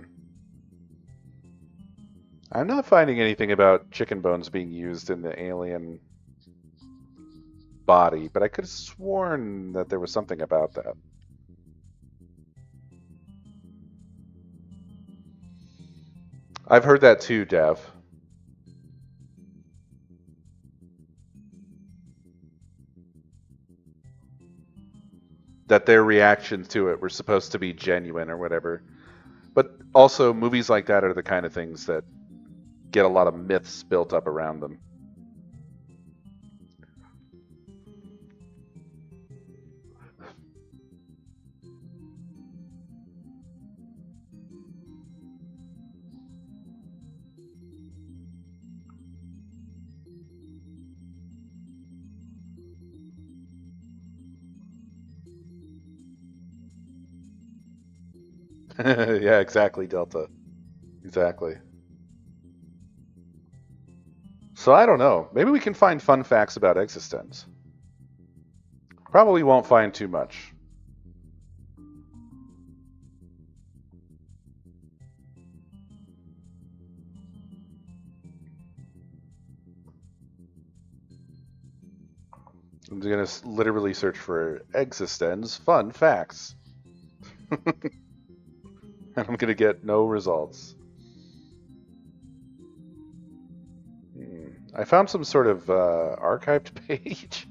I'm not finding anything about chicken bones being used in the alien body, but I could have sworn that there was something about that. I've heard that too, Dev. That their reactions to it were supposed to be genuine or whatever. But also, movies like that are the kind of things that get a lot of myths built up around them. Yeah, exactly, Delta. Exactly. So I don't know. Maybe we can find fun facts about eXistenZ. Probably won't find too much. I'm going to literally search for eXistenZ fun facts. And I'm going to get no results. I found some sort of archived page,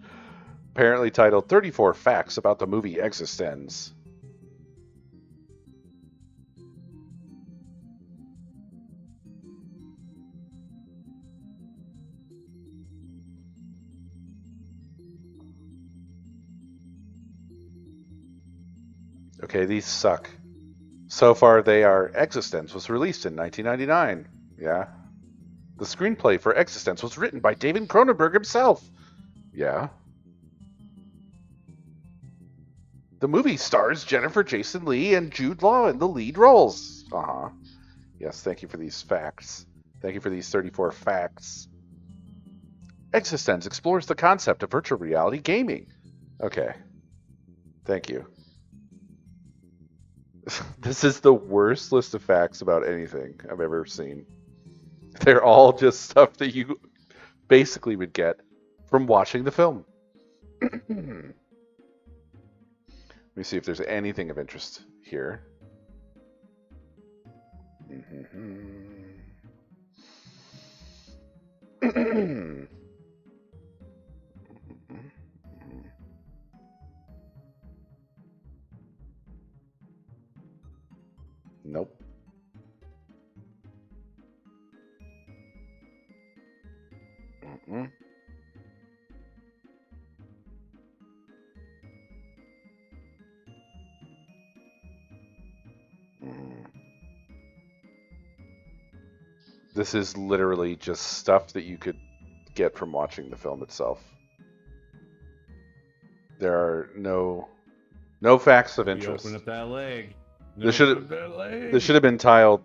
apparently titled 34 Facts About the Movie eXistenZ. Okay, these suck. So far, they are eXistenZ was released in 1999. Yeah. The screenplay for eXistenZ was written by David Cronenberg himself. Yeah. The movie stars Jennifer Jason Leigh and Jude Law in the lead roles. Uh-huh. Yes, thank you for these facts. Thank you for these 34 facts. eXistenZ explores the concept of virtual reality gaming. Okay. Thank you. This is the worst list of facts about anything I've ever seen. They're all just stuff that you basically would get from watching the film. Let me see if there's anything of interest here. Nope. Mm-mm. Mm. This is literally just stuff that you could get from watching the film itself. There are no facts of You interest. open up that leg. This should have been titled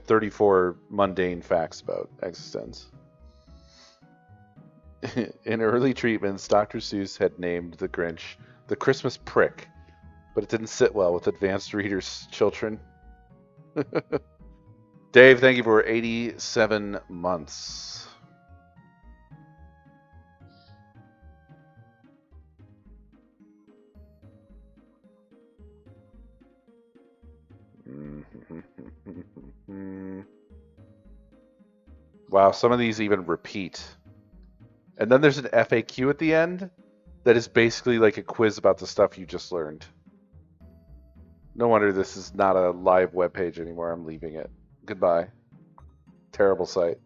34 mundane facts about eXistenZ. In early treatments, Dr. Seuss had named the Grinch the Christmas prick, but it didn't sit well with advanced readers' children. Dave, thank you for 87 months. Wow, some of these even repeat. And then there's an FAQ at the end that is basically like a quiz about the stuff you just learned. No wonder this is not a live webpage anymore. I'm leaving it. Goodbye. Terrible site.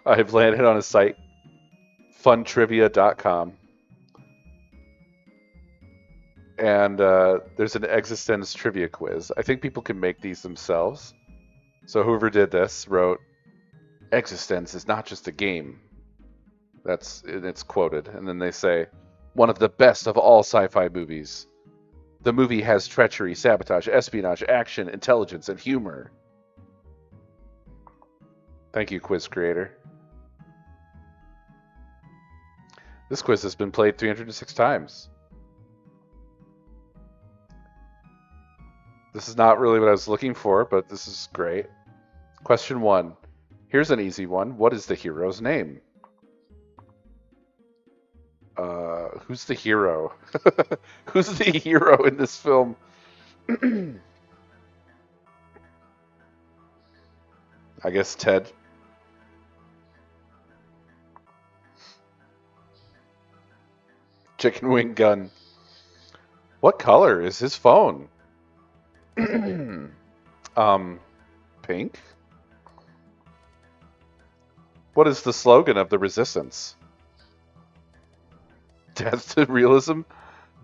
I've landed on a site, funtrivia.com. And there's an eXistenZ trivia quiz. I think people can make these themselves. So whoever did this wrote, eXistenZ is not just a game. It's quoted. And then they say, one of the best of all sci-fi movies. The movie has treachery, sabotage, espionage, action, intelligence, and humor. Thank you, quiz creator. This quiz has been played 306 times. This is not really what I was looking for, but this is great. Question 1. Here's an easy one. What is the hero's name? Who's the hero? Who's the hero in this film? I guess Ted. Chicken wing gun. What color is his phone? Pink? What is the slogan of the resistance? Death to realism,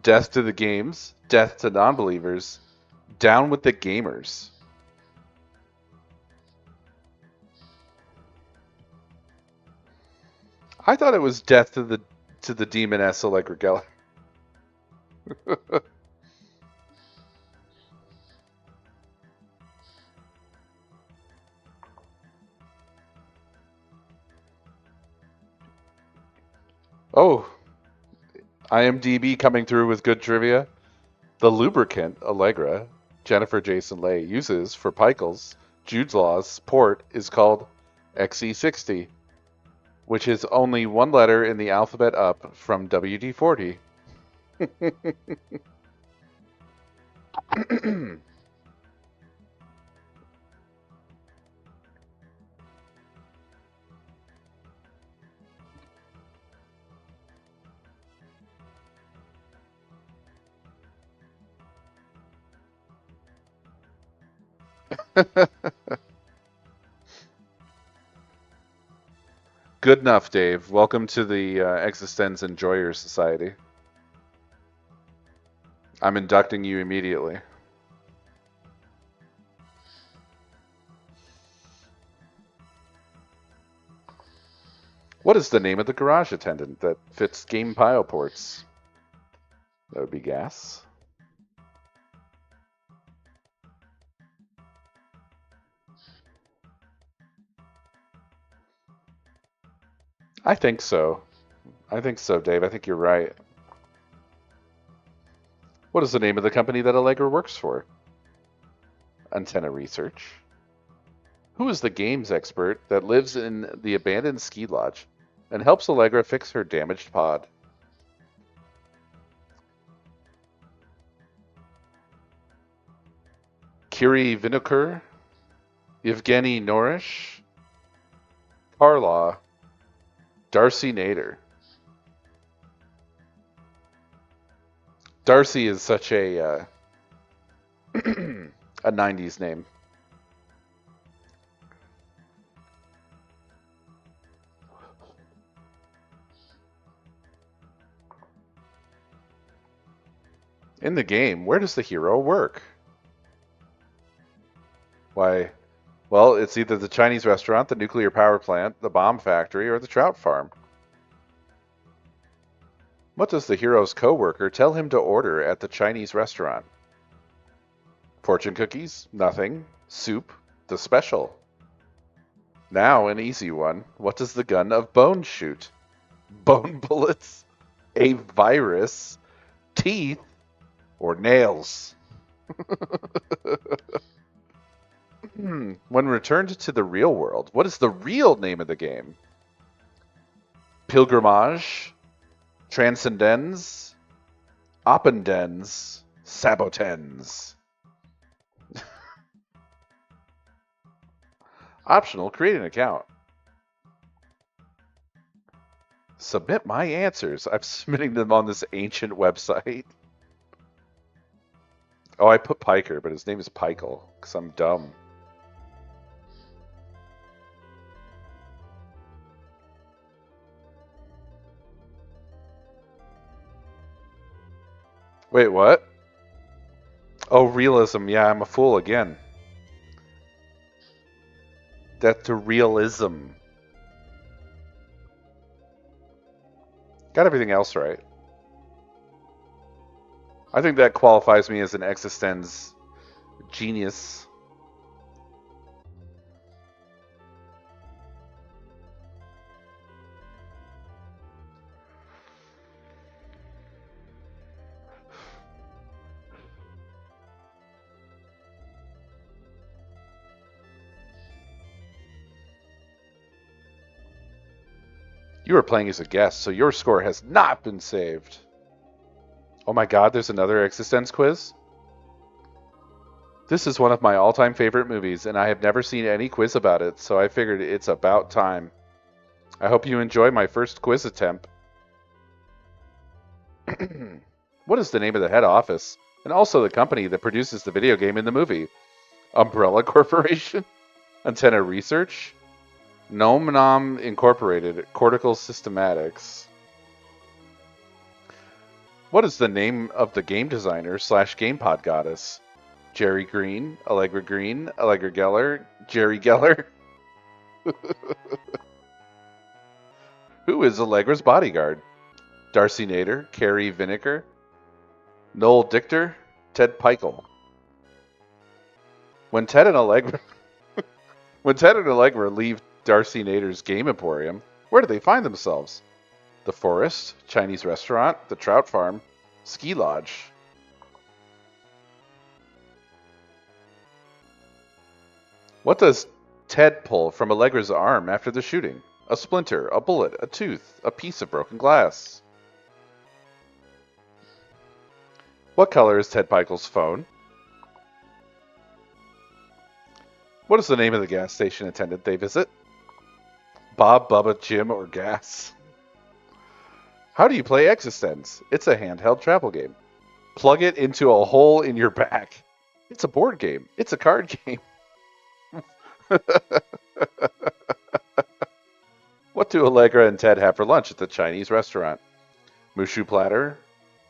death to the games, death to non-believers, down with the gamers. I thought it was death to the demoness Allegra Geller. Oh, IMDb coming through with good trivia. The lubricant Allegra, Jennifer Jason Leigh, uses for Pikel's Jude Law's port is called XE60, which is only one letter in the alphabet up from WD-40. Good enough, Dave. Welcome to the eXistenZ Enjoyer Society. I'm inducting you immediately. What is the name of the garage attendant that fits game pile ports? That would be gas. I think so. I think so, Dave. I think you're right. What is the name of the company that Allegra works for? Antenna Research. Who is the games expert that lives in the abandoned ski lodge and helps Allegra fix her damaged pod? Kiri Vinukur, Yevgeny Norish, Karlaw, Darcy Nader. Darcy is such a 90s name. In the game, where does the hero work? Why, well, it's either the Chinese restaurant, the nuclear power plant, the bomb factory, or the trout farm. What does the hero's co-worker tell him to order at the Chinese restaurant? Fortune cookies? Nothing. Soup? The special. Now an easy one. What does the gun of Bone shoot? Bone bullets? A virus? Teeth? Or nails? When returned to the real world, what is the real name of the game? Pilgrimage? Transcendence? Oppendens? Sabotens? Optional, create an account. Submit my answers. I'm submitting them on this ancient website. Oh, I put Piker, but his name is Pikel, because I'm dumb. Wait, what? Oh, realism. Yeah, I'm a fool again. That to realism. Got everything else right. I think that qualifies me as an eXistenZ genius. You are playing as a guest, so your score has not been saved. Oh my god, there's another eXistenZ quiz? This is one of my all-time favorite movies, and I have never seen any quiz about it, so I figured it's about time. I hope you enjoy my first quiz attempt. What is the name of the head office, and also the company that produces the video game in the movie? Umbrella Corporation? Antenna Research? Gnome Nom Incorporated, Cortical Systematics. What is the name of the game designer slash GamePod goddess? Jerry Green, Allegra Geller, Jerry Geller. Who is Allegra's bodyguard? Darcy Nader, Carrie Vinegar, Noel Dichter, Ted Peichel. When Ted and Allegra when Ted and Allegra leave Darcy Nader's game emporium, where do they find themselves? The forest, Chinese restaurant, the trout farm, ski lodge. What does Ted pull from Allegra's arm after the shooting? A splinter, a bullet, a tooth, a piece of broken glass. What color is Ted Peichel's phone? What is the name of the gas station attendant they visit? Bob, Bubba, Jim, or Gas? How do you play eXistenZ? It's a handheld travel game. Plug it into a hole in your back. It's a board game. It's a card game. What do Allegra and Ted have for lunch at the Chinese restaurant? Mushu platter,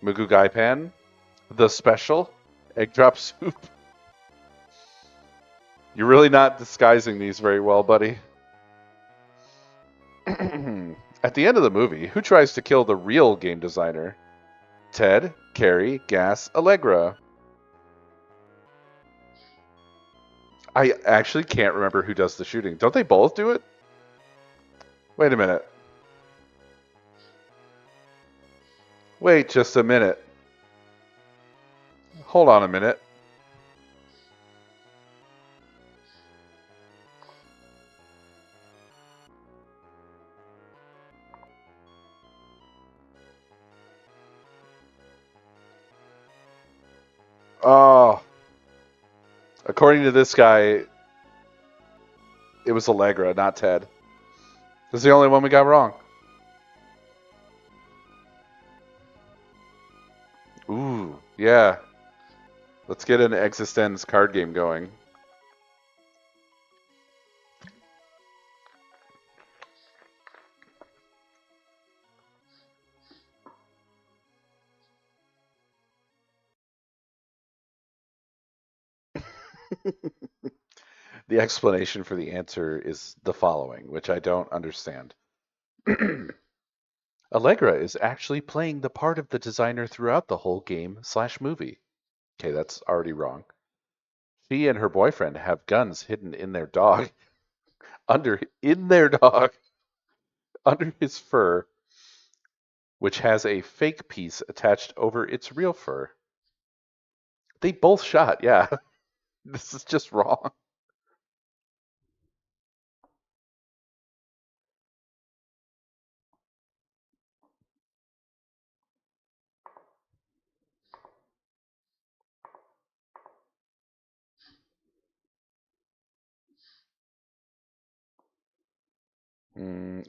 Mugu gai pan, the special, egg drop soup. You're really not disguising these very well, buddy. At the end of the movie, who tries to kill the real game designer? Ted, Carrie, Gas, Allegra. I actually can't remember who does the shooting. Don't they both do it? Wait a minute. Wait just a minute. Hold on a minute. Oh, according to this guy, it was Allegra, not Ted. This is the only one we got wrong. Ooh, yeah. Let's get an eXistenZ card game going. The explanation for the answer is the following, which I don't understand. Allegra is actually playing the part of the designer throughout the whole game slash movie. Okay, that's already wrong. She and her boyfriend have guns hidden in their dog, in their dog, under his fur, which has a fake piece attached over its real fur. They both shot, yeah. This is just wrong.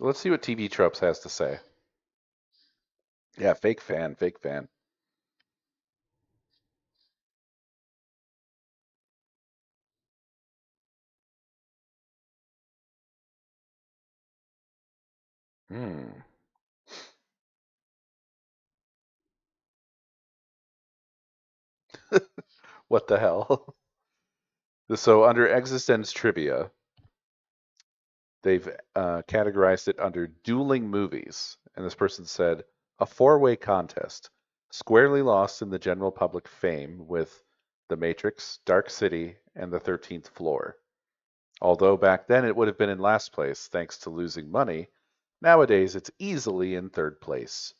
Let's see what TV Tropes has to say. Yeah, fake fan, fake fan. Hmm. What the hell? So under eXistenZ trivia, they've categorized it under dueling movies. And this person said, a four-way contest, squarely lost in the general public fame with The Matrix, Dark City, and The 13th Floor. Although back then it would have been in last place thanks to losing money, nowadays it's easily in third place,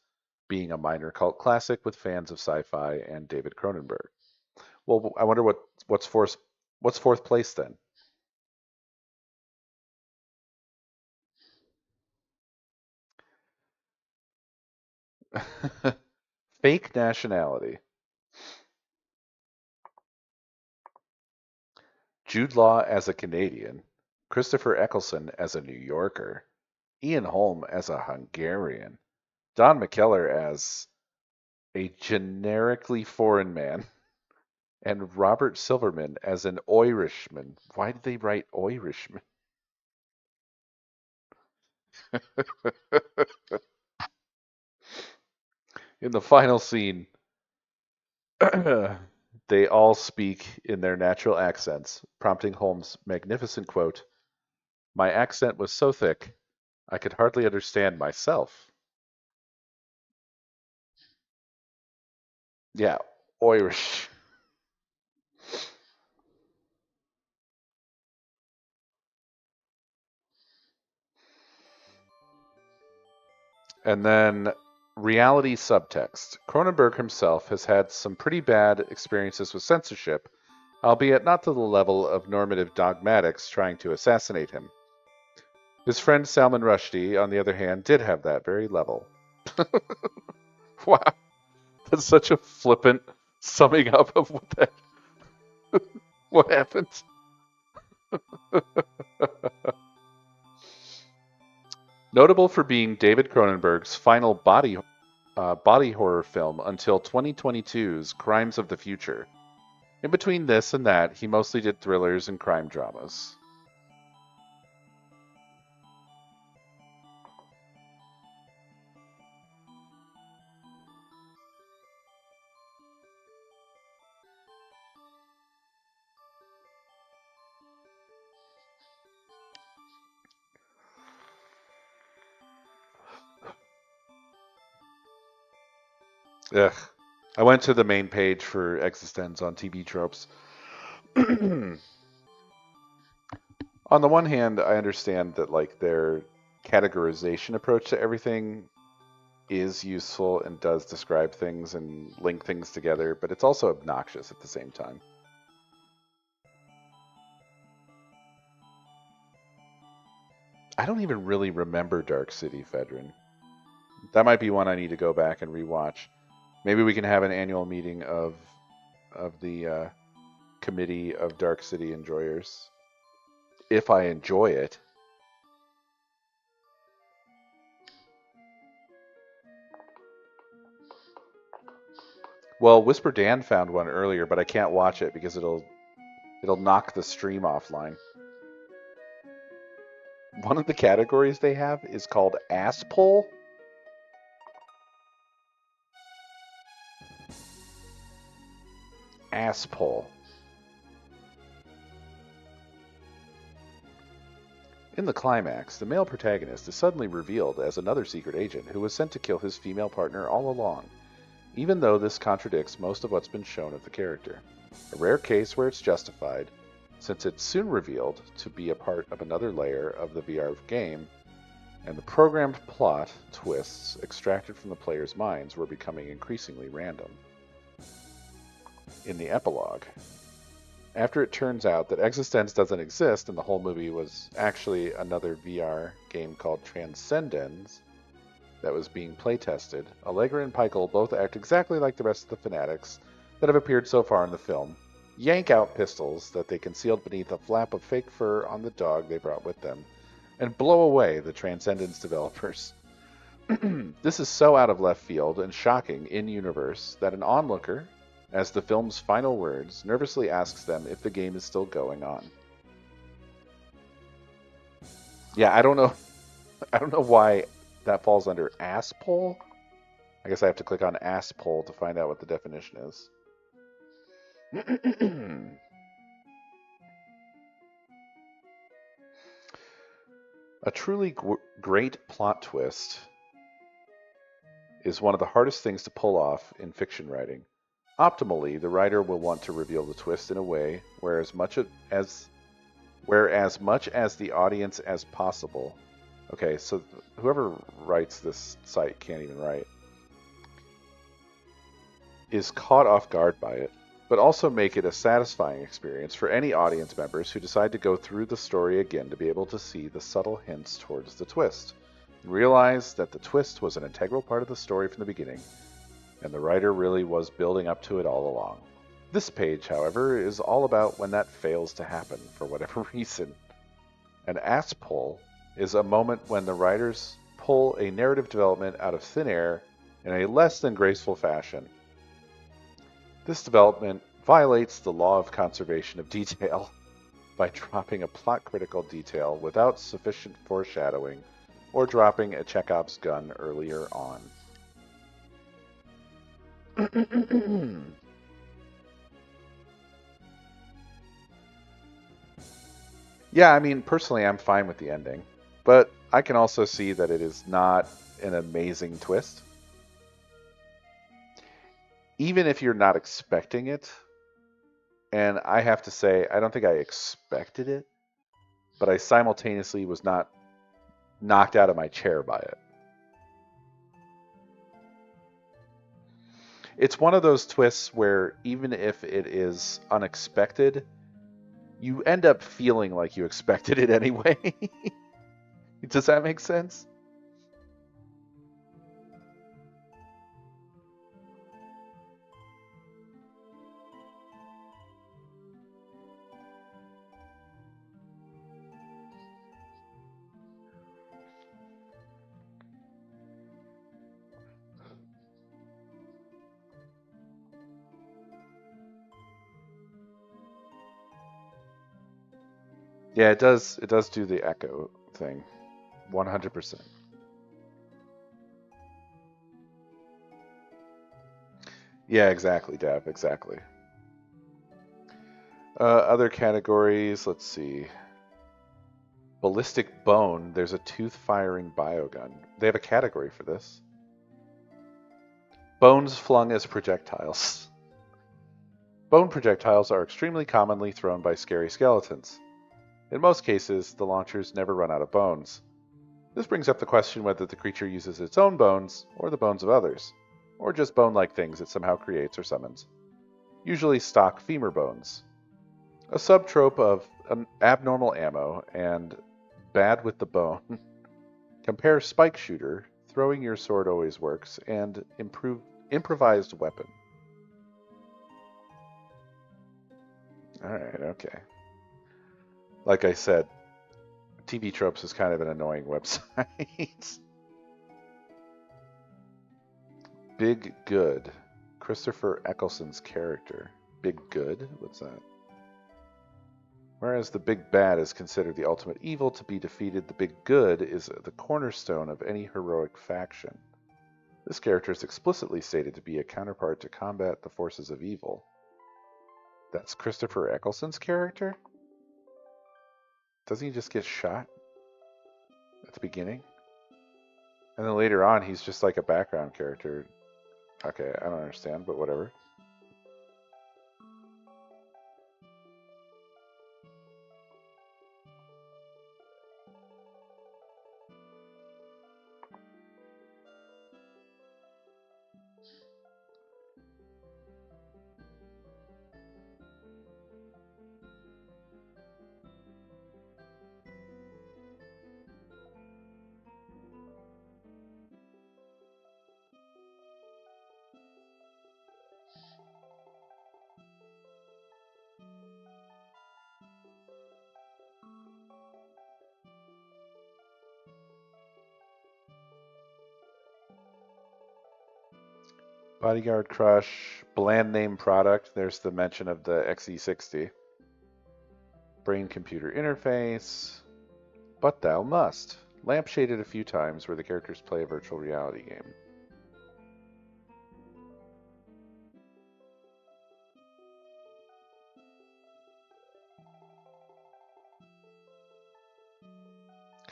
being a minor cult classic with fans of sci-fi and David Cronenberg. Well, I wonder what's fourth place then? Fake nationality. Jude Law as a Canadian, Christopher Eccleston as a New Yorker, Ian Holm as a Hungarian, Don McKellar as a generically foreign man, and Robert Silverman as an Irishman. Why did they write Irishman? In the final scene, they all speak in their natural accents, prompting Holmes' magnificent quote, my accent was so thick, I could hardly understand myself. Yeah, Irish. And then reality subtext. Cronenberg himself has had some pretty bad experiences with censorship, albeit not to the level of normative dogmatics trying to assassinate him. His friend Salman Rushdie, on the other hand, did have that very level. Wow, that's such a flippant summing up of what happened. Notable for being David Cronenberg's final body horror film until 2022's Crimes of the Future. In between this and that, he mostly did thrillers and crime dramas. Ugh. I went to the main page for eXistenZ on TV tropes. On the one hand, I understand that like their categorization approach to everything is useful and does describe things and link things together, but it's also obnoxious at the same time. I don't even really remember Dark City, Fedrin. That might be one I need to go back and rewatch. Maybe we can have an annual meeting of the committee of Dark City enjoyers. If I enjoy it. Well, Whisper Dan found one earlier, but I can't watch it because it'll knock the stream offline. One of the categories they have is called ass pull. Ass pull. In the climax, the male protagonist is suddenly revealed as another secret agent who was sent to kill his female partner all along, even though this contradicts most of what's been shown of the character. A rare case where it's justified, since it's soon revealed to be a part of another layer of the VR game, and the programmed plot twists extracted from the player's minds were becoming increasingly random. In the epilogue, after it turns out that eXistenZ doesn't exist and the whole movie was actually another VR game called Transcendence that was being playtested, Allegra and Pikel both act exactly like the rest of the fanatics that have appeared so far in the film, yank out pistols that they concealed beneath a flap of fake fur on the dog they brought with them, and blow away the Transcendence developers. This is so out of left field and shocking in universe that an onlooker, as the film's final words, nervously asks them if the game is still going on. Yeah, I don't know. I don't know why that falls under ass pull. I guess I have to click on ass pull to find out what the definition is. A truly great plot twist is one of the hardest things to pull off in fiction writing. Optimally, the writer will want to reveal the twist in a way where as much as the audience as possible. Okay, so whoever writes this site can't even write. Is caught off guard by it, but also make it a satisfying experience for any audience members who decide to go through the story again to be able to see the subtle hints towards the twist. And realize that the twist was an integral part of the story from the beginning, and the writer really was building up to it all along. This page, however, is all about when that fails to happen for whatever reason. An ass pull is a moment when the writers pull a narrative development out of thin air in a less than graceful fashion. This development violates the law of conservation of detail by dropping a plot-critical detail without sufficient foreshadowing or dropping a Chekhov's gun earlier on. Yeah, I mean, personally, I'm fine with the ending, but I can also see that it is not an amazing twist. Even if you're not expecting it, and I have to say, I don't think I expected it, but I simultaneously was not knocked out of my chair by it. It's one of those twists where even if it is unexpected, you end up feeling like you expected it anyway. Does that make sense? Yeah, it does. It does do the echo thing, 100%. Yeah, exactly, Dab. Exactly. Other categories. Let's see. Ballistic bone. There's a tooth-firing biogun. They have a category for this. Bones flung as projectiles. Bone projectiles are extremely commonly thrown by scary skeletons. In most cases, the launchers never run out of bones. This brings up the question whether the creature uses its own bones, or the bones of others, or just bone-like things it somehow creates or summons. Usually stock femur bones. A subtrope of abnormal ammo and bad with the bone. Compare spike shooter, throwing your sword always works, and improvised weapon. Alright, okay. Like I said, TV Tropes is kind of an annoying website. Big Good. Christopher Eccleston's character. Big Good? What's that? Whereas the Big Bad is considered the ultimate evil to be defeated, the Big Good is the cornerstone of any heroic faction. This character is explicitly stated to be a counterpart to combat the forces of evil. That's Christopher Eccleston's character? Doesn't he just get shot at the beginning? And then later on, he's just like a background character. Okay, I don't understand, but whatever. Bodyguard Crush, bland name product. There's the mention of the XE60. Brain computer interface. But thou must. Lampshaded a few times where the characters play a virtual reality game.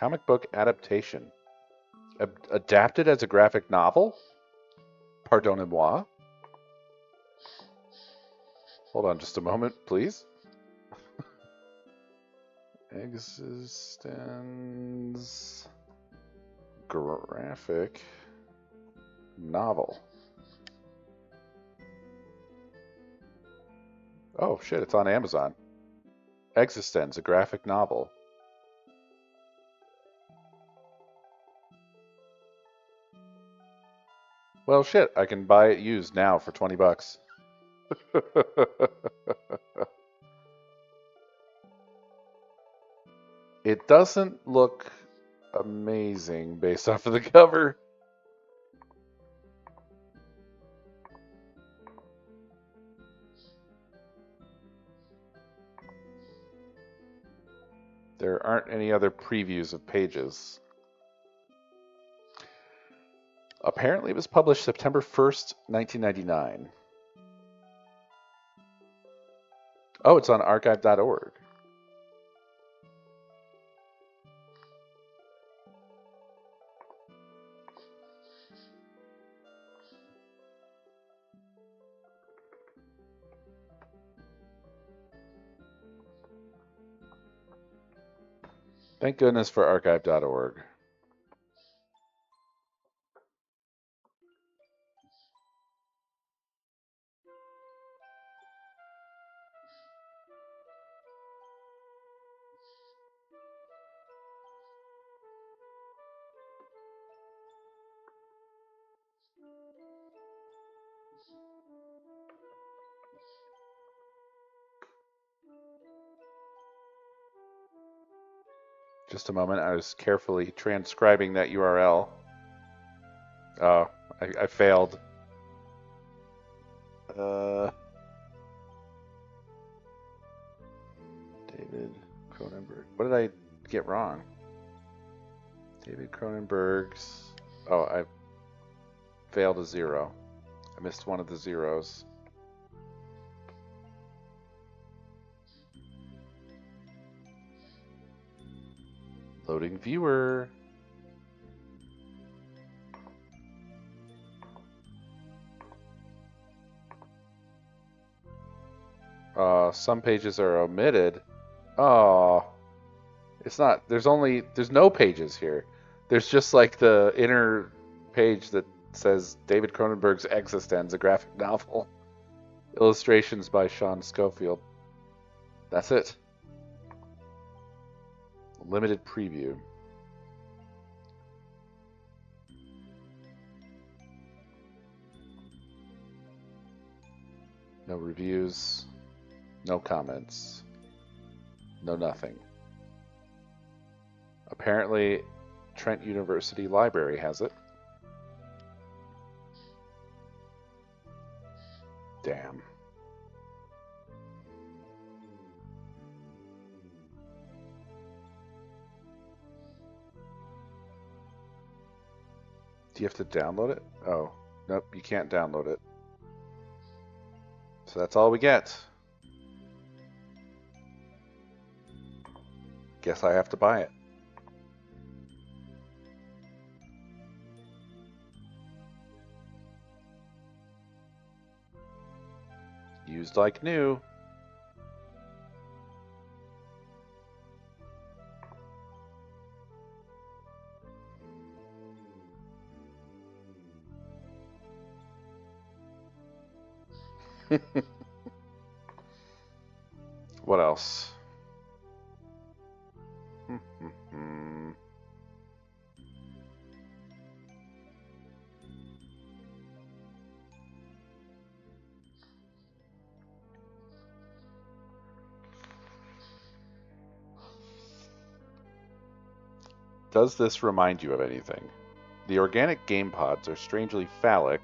Comic book adaptation. Adapted as a graphic novel? Pardonnez-moi. Hold on just a moment, please. eXistenZ graphic novel. Oh shit, it's on Amazon. eXistenZ, a graphic novel. Well, shit, I can buy it used now for 20 bucks. It doesn't look amazing based off of the cover. There aren't any other previews of pages. Apparently, it was published September 1st, 1999. Oh, it's on archive.org. Thank goodness for archive.org. Just a moment, I was carefully transcribing that URL. Oh, I failed. David Cronenberg. What did I get wrong? David Cronenberg's. Oh, I failed a zero. I missed one of the zeros. Loading viewer. Some pages are omitted. Oh, it's not. There's no pages here. There's just like the inner page that says David Cronenberg's eXistenZ, a graphic novel. Illustrations by Sean Schofield. That's it. Limited preview. No reviews. No comments. No nothing. Apparently, Trent University Library has it. Damn. Do you have to download it? Oh, nope, you can't download it. So that's all we get. Guess I have to buy it. Used like new. What else? Does this remind you of anything? The organic game pods are strangely phallic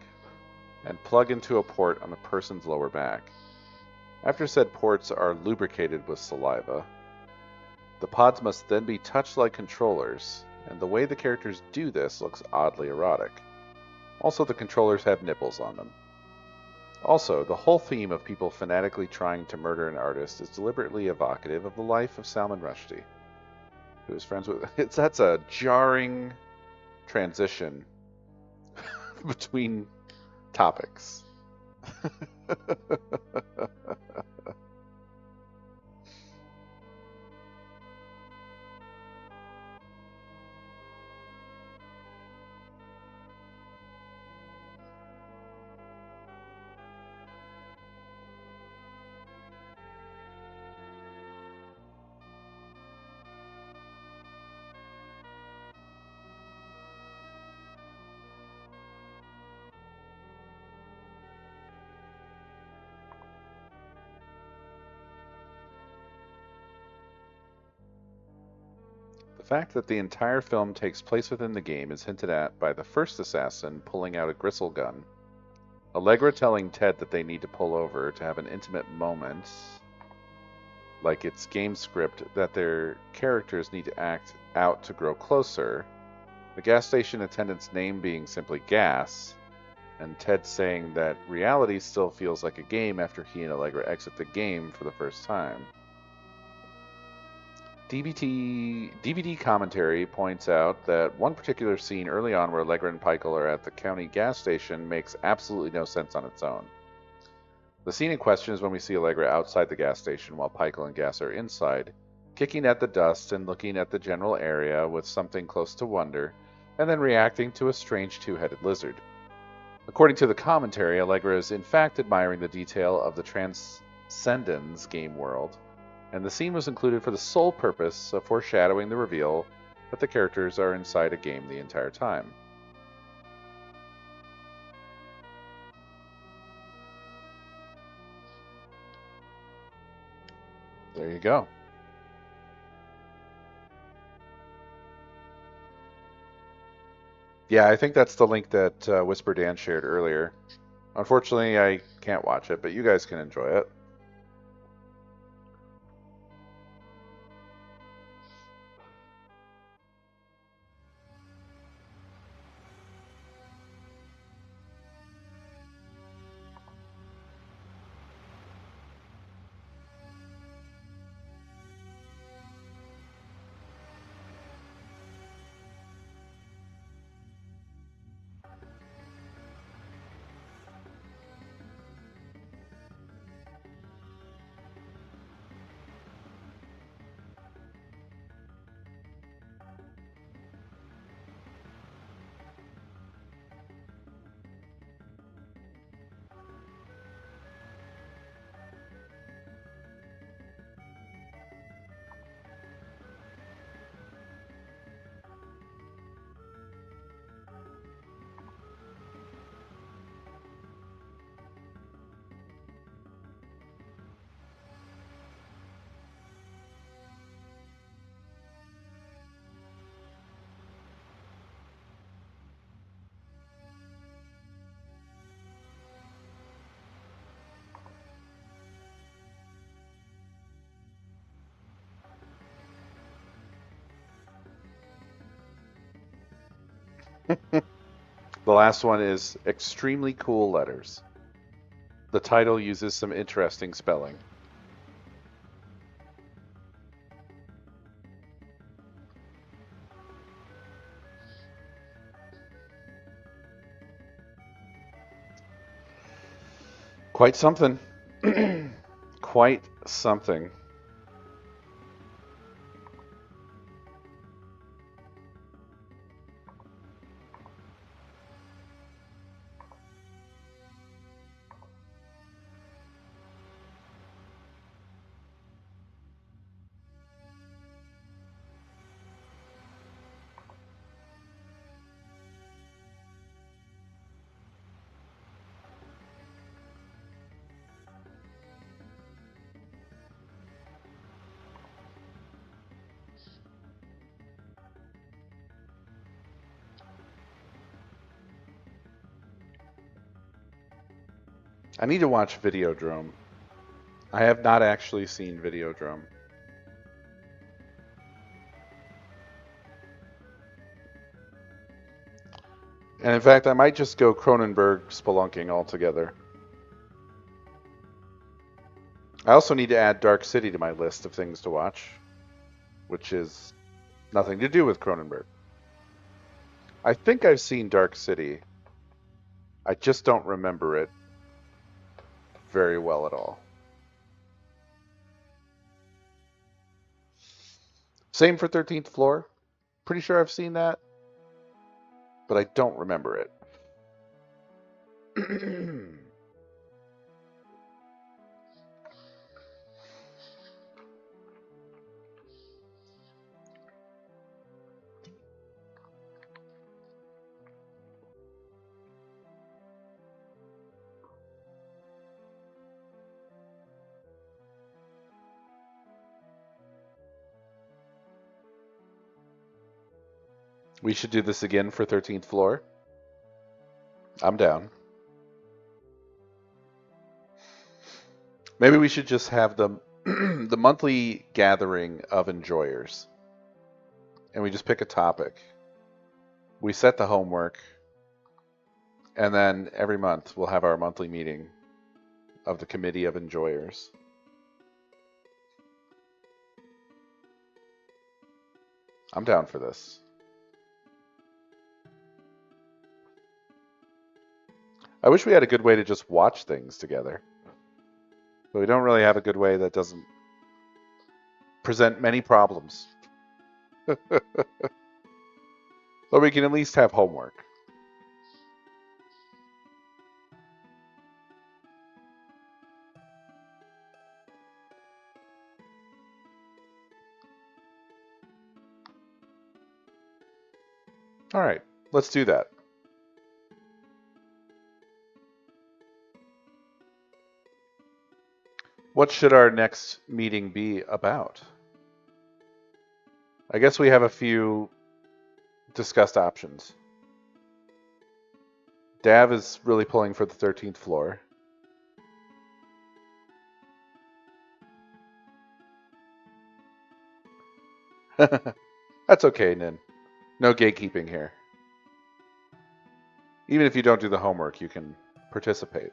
and plug into a port on the person's lower back. After said ports are lubricated with saliva, the pods must then be touched like controllers, and the way the characters do this looks oddly erotic. Also, the controllers have nipples on them. Also, the whole theme of people fanatically trying to murder an artist is deliberately evocative of the life of Salman Rushdie. Who was friends with? That's a jarring transition between topics. The fact that the entire film takes place within the game is hinted at by the first assassin pulling out a gristle gun, Allegra telling Ted that they need to pull over to have an intimate moment, like it's game script that their characters need to act out to grow closer, the gas station attendant's name being simply Gas, and Ted saying that reality still feels like a game after he and Allegra exit the game for the first time. DVD commentary points out that one particular scene early on where Allegra and Pikel are at the county gas station makes absolutely no sense on its own. The scene in question is when we see Allegra outside the gas station while Pikel and Gas are inside, kicking at the dust and looking at the general area with something close to wonder, and then reacting to a strange two-headed lizard. According to the commentary, Allegra is in fact admiring the detail of the eXistenZ game world, and the scene was included for the sole purpose of foreshadowing the reveal that the characters are inside a game the entire time. There you go. Yeah, I think that's the link that Whisper Dan shared earlier. Unfortunately, I can't watch it, but you guys can enjoy it. The last one is extremely cool letters. The title uses some interesting spelling. Quite something. Quite something. I need to watch Videodrome. I have not actually seen Videodrome. And in fact, I might just go Cronenberg spelunking altogether. I also need to add Dark City to my list of things to watch, which is Nothing to do with Cronenberg. I think I've seen Dark City. I just don't remember it very well at all. Same for 13th Floor. Pretty sure I've seen that, but I don't remember it. We should do this again for 13th Floor. I'm down. Maybe we should just have the the monthly gathering of enjoyers. And we just pick a topic. We set the homework. And then every month we'll have our monthly meeting of the committee of enjoyers. I'm down for this. I wish we had a good way to just watch things together. But we don't really have a good way that doesn't present many problems. But we can at least have homework. All right, let's do that. What should our next meeting be about? I guess we have a few discussed options. Dav is really pulling for the 13th floor. That's okay, Nin. No gatekeeping here. Even if you don't do the homework, you can participate.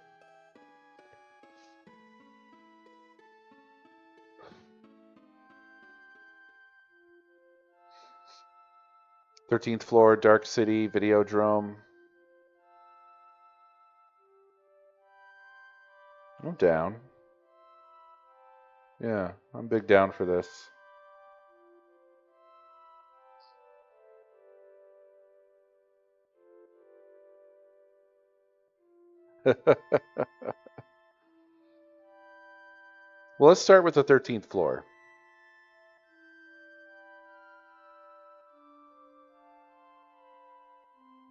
Thirteenth floor, Dark City, Videodrome. I'm down. Yeah, I'm big down for this. Well, let's start with the 13th floor.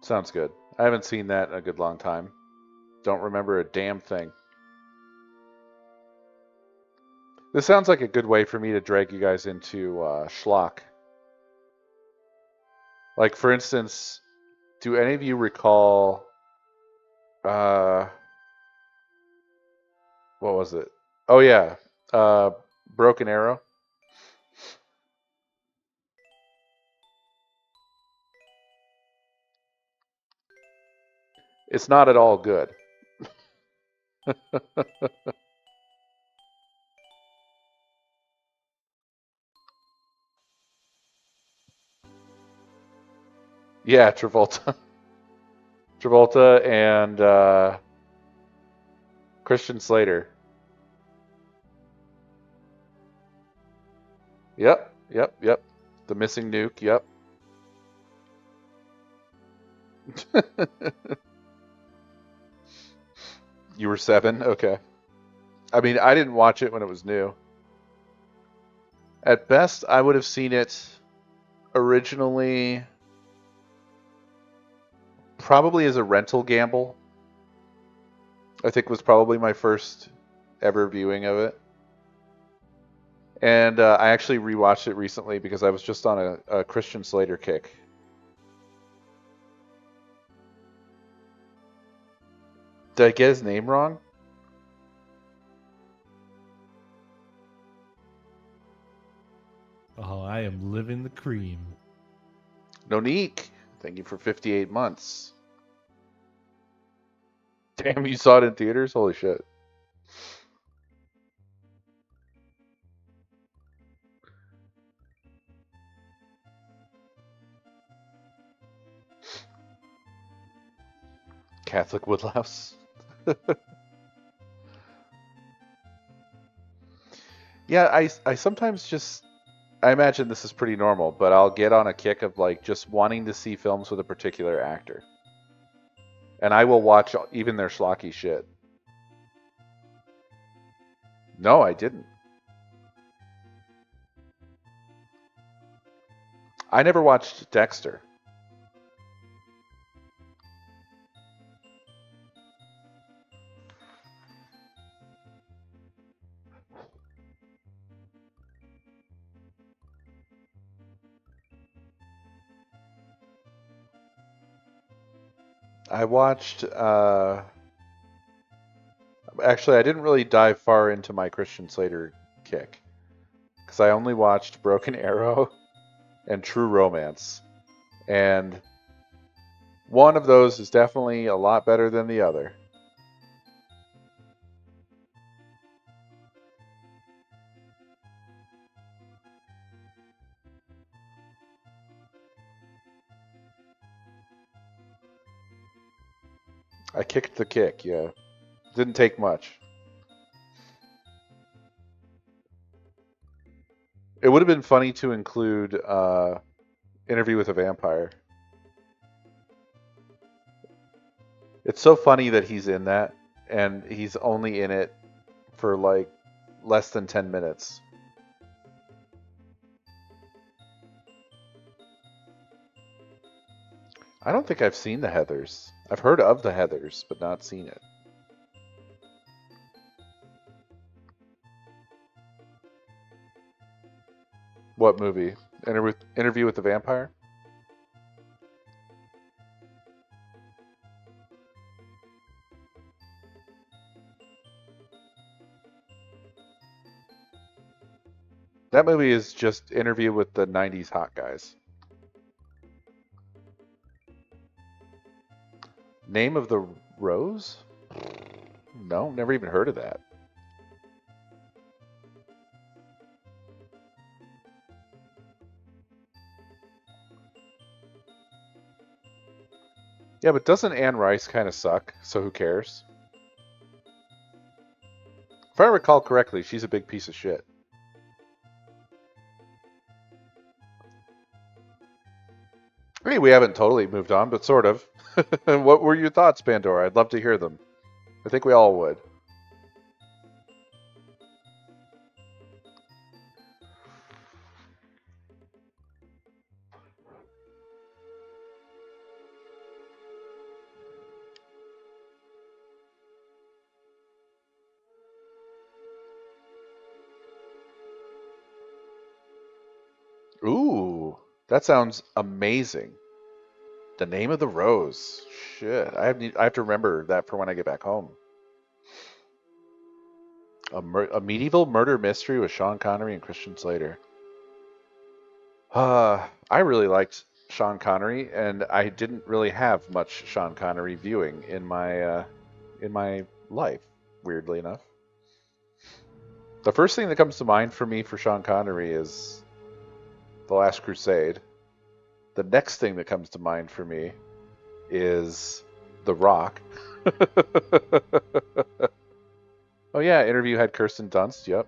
Sounds good. I haven't seen that in a good long time. Don't remember a damn thing. This sounds like a good way for me to drag you guys into schlock. Like, for instance, do any of you recall... what was it? Oh, yeah. Broken Arrow. It's not at all good. Yeah, Travolta. Travolta and Christian Slater. Yep, yep, yep. The missing nuke, yep. You were 7? Okay. I mean, I didn't watch it when it was new. At best, I would have seen it originally probably as a rental gamble. I think was probably my first ever viewing of it. And I actually rewatched it recently because I was just on a Christian Slater kick. Did I get his name wrong? Oh, I am living the cream. Nonique. Thank you for 58 months. Damn, you saw it in theaters? Holy shit. Catholic Woodlouse. Yeah, I sometimes just I imagine this is pretty normal, but I'll get on a kick of like just wanting to see films with a particular actor, and I will watch even their schlocky shit. No, I didn't. I never watched Dexter. I watched. Actually, I didn't really dive far into my Christian Slater kick because I only watched Broken Arrow and True Romance, and one of those is definitely a lot better than the other. I kicked the kick, yeah. Didn't take much. It would have been funny to include Interview with a Vampire. It's so funny that he's in that, and he's only in it for like less than 10 minutes. I don't think I've seen the Heathers. I've heard of the Heathers, but not seen it. What movie? Interview with the Vampire? That movie is just Interview with the 90s hot guys. Name of the Rose? No, never even heard of that. Yeah, but doesn't Anne Rice kind of suck? So who cares? If I recall correctly, she's a big piece of shit. Hey, we haven't totally moved on, but sort of. What were your thoughts, Pandora? I'd love to hear them. I think we all would. Ooh, that sounds amazing. The Name of the Rose. Shit, I have to remember that for when I get back home. A medieval murder mystery with Sean Connery and Christian Slater. I really liked Sean Connery, and I didn't really have much Sean Connery viewing in my life. Weirdly enough, the first thing that comes to mind for me for Sean Connery is The Last Crusade. The next thing that comes to mind for me is The Rock. Oh yeah, interview had Kirsten Dunst. Yep.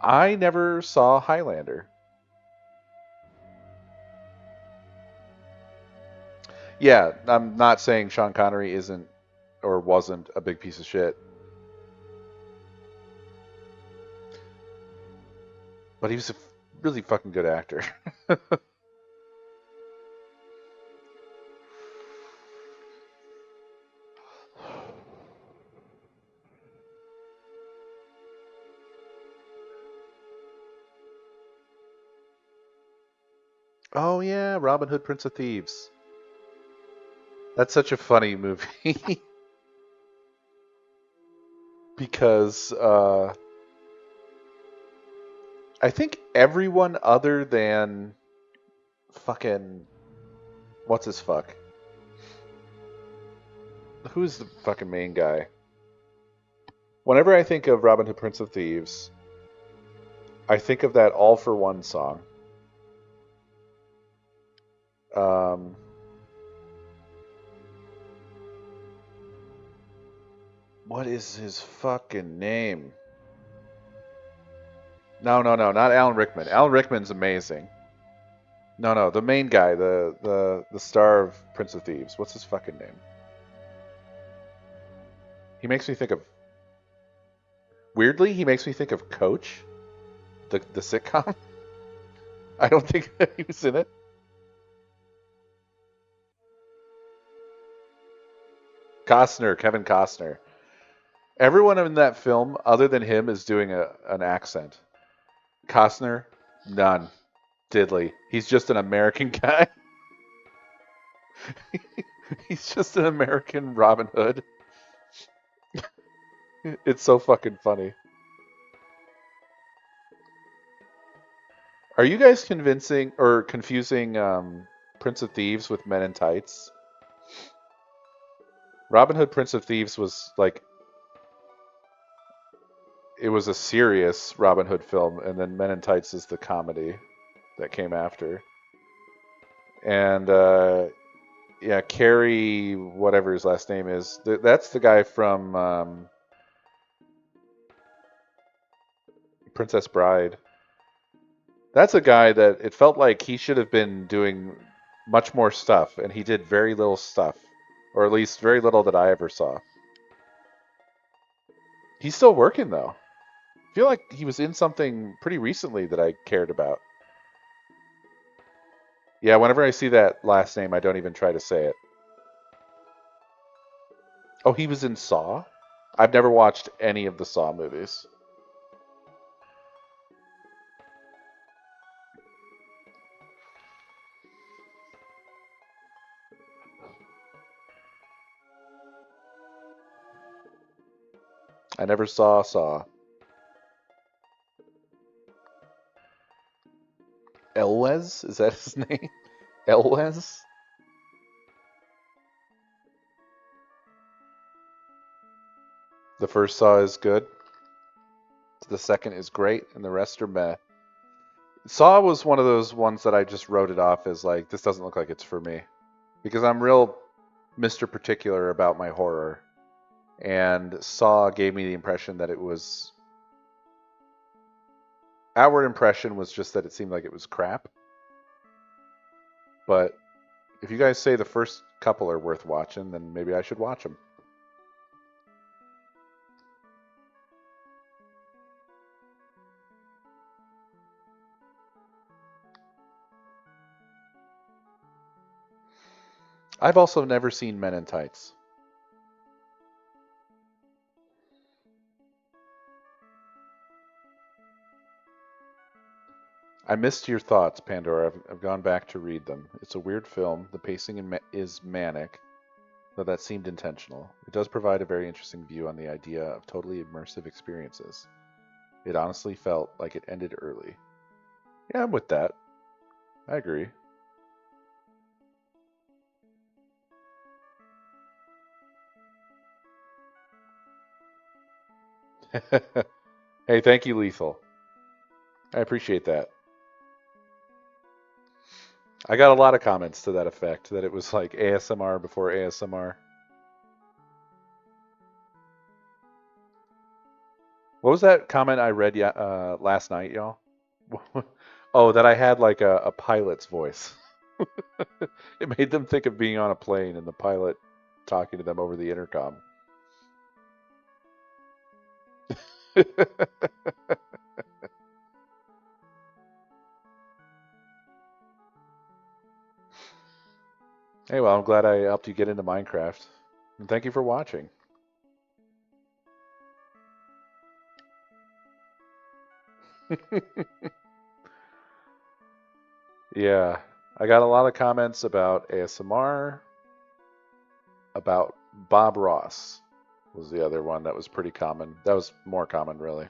I never saw Highlander. Yeah, I'm not saying Sean Connery isn't or wasn't a big piece of shit, but he was a really fucking good actor. Oh yeah, Robin Hood, Prince of Thieves. That's such a funny movie because I think everyone other than fucking what's his fuck? Who's the fucking main guy? Whenever I think of Robin Hood, Prince of Thieves, I think of that All for One song. Um, what is his fucking name? No, no, no, not Alan Rickman. Alan Rickman's amazing. No, no, the main guy, the star of Prince of Thieves. What's his fucking name? He makes me think of weirdly. He makes me think of Coach, the sitcom. I don't think he was in it. Costner, Kevin Costner. Everyone in that film, other than him, is doing an accent. Costner, none. Diddley. He's just an American guy. He's just an American Robin Hood. It's so fucking funny. Are you guys convincing or confusing Prince of Thieves with Men in Tights? Robin Hood Prince of Thieves was like it was a serious Robin Hood film, and then Men in Tights is the comedy that came after. And yeah, Carrie, whatever his last name is, that's the guy from Princess Bride. That's a guy that it felt like he should have been doing much more stuff, and he did very little stuff, or at least very little that I ever saw. He's still working though. I feel like he was in something pretty recently that I cared about. Yeah, whenever I see that last name, I don't even try to say it. Oh, he was in Saw? I've never watched any of the Saw movies. I never saw Saw. Elwes? Is that his name? Elwes? The first Saw is good. The second is great, and the rest are meh. Saw was one of those ones that I just wrote it off as like, this doesn't look like it's for me. Because I'm real Mr. Particular about my horror. And Saw gave me the impression that it was. Outward impression was just that it seemed like it was crap. But if you guys say the first couple are worth watching, then maybe I should watch them. I've also never seen Men in Tights. I missed your thoughts, Pandora. I've gone back to read them. It's a weird film. The pacing is manic, though that seemed intentional. It does provide a very interesting view on the idea of totally immersive experiences. It honestly felt like it ended early. Yeah, I'm with that. I agree. Hey, thank you, Lethal. I appreciate that. I got a lot of comments to that effect that it was like ASMR before ASMR. What was that comment I read last night, y'all? Oh, that I had like a pilot's voice. It made them think of being on a plane and the pilot talking to them over the intercom. Hey, well, I'm glad I helped you get into Minecraft. And thank you for watching. Yeah, I got a lot of comments about ASMR, about Bob Ross was the other one that was pretty common. That was more common, really.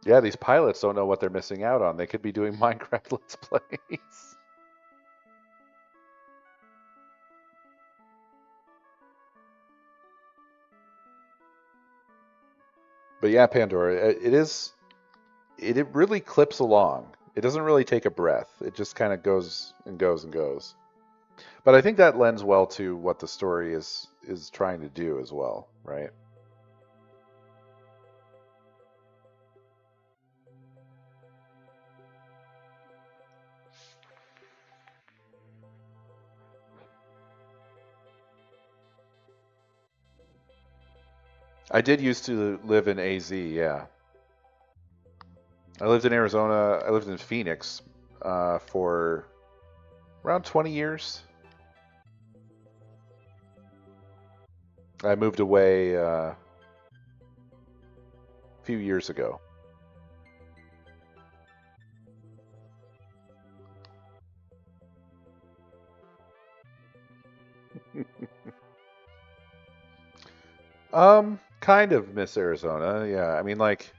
Yeah, these pilots don't know what they're missing out on. They could be doing Minecraft Let's Plays. But yeah, Pandora, it really clips along. It doesn't really take a breath. It just kind of goes and goes and goes. But I think that lends well to what the story is trying to do as well, right? I did used to live in AZ, yeah. I lived in Arizona. I lived in Phoenix for around 20 years. I moved away a few years ago. Kind of miss Arizona. Yeah, I mean, like,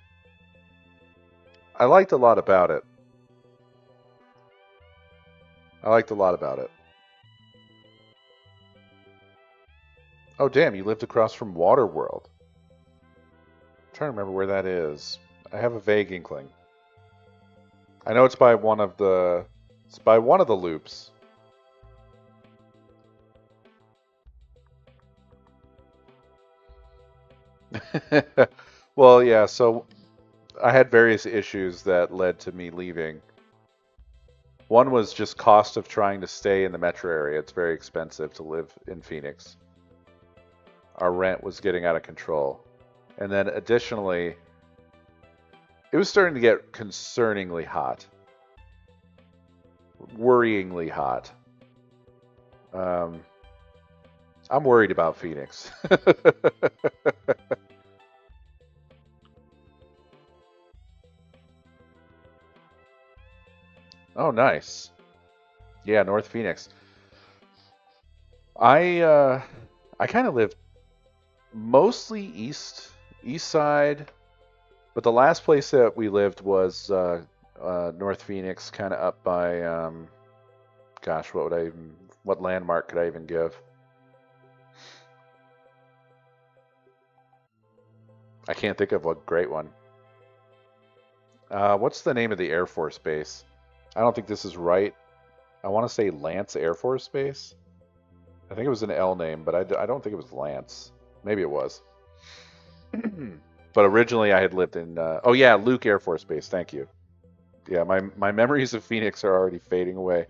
I liked a lot about it. I liked a lot about it. Oh, damn, you lived across from Waterworld. I'm trying to remember where that is. I have a vague inkling. I know it's by one of the loops. Well, yeah, so I had various issues that led to me leaving. One was just cost of trying to stay in the metro area. It's very expensive to live in Phoenix. Our rent was getting out of control. And then additionally, it was starting to get concerningly hot, worryingly hot. Um, I'm worried about Phoenix. Oh, nice. Yeah, North Phoenix. I uh, I kind of lived mostly east side, but the last place that we lived was North Phoenix, kind of up by gosh, what landmark could I even give? I can't think of a great one. What's the name of the Air Force base? I don't think this is right. I want to say Lance Air Force Base. I think it was an L name, but I don't think it was Lance. Maybe it was. But originally I had lived in, oh yeah, Luke Air Force Base. Thank you. Yeah, my memories of Phoenix are already fading away.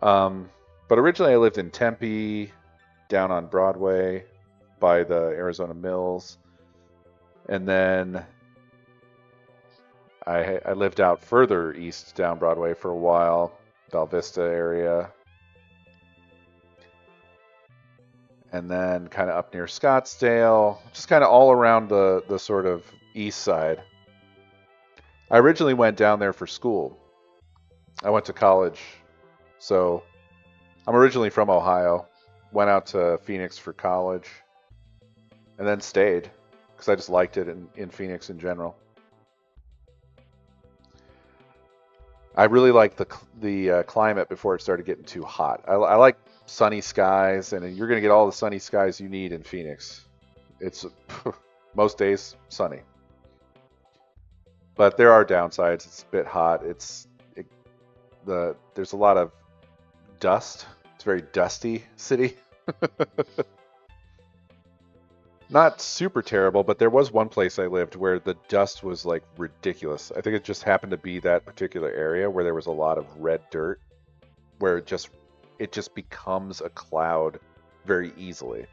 Um, but originally I lived in Tempe, down on Broadway, by the Arizona Mills, and then I lived out further east down Broadway for a while, Val Vista area, and then kind of up near Scottsdale, just kind of all around the sort of east side. I originally went down there for school. I went to college, so I'm originally from Ohio. Went out to Phoenix for college, and then stayed because I just liked it in Phoenix in general. I really liked the climate before it started getting too hot. I like sunny skies, and you're gonna get all the sunny skies you need in Phoenix. It's most days sunny, but there are downsides. It's a bit hot. There's a lot of dust. It's a very dusty city. Not super terrible, but there was one place I lived where the dust was like ridiculous. I think it just happened to be that particular area where there was a lot of red dirt, where it just becomes a cloud very easily.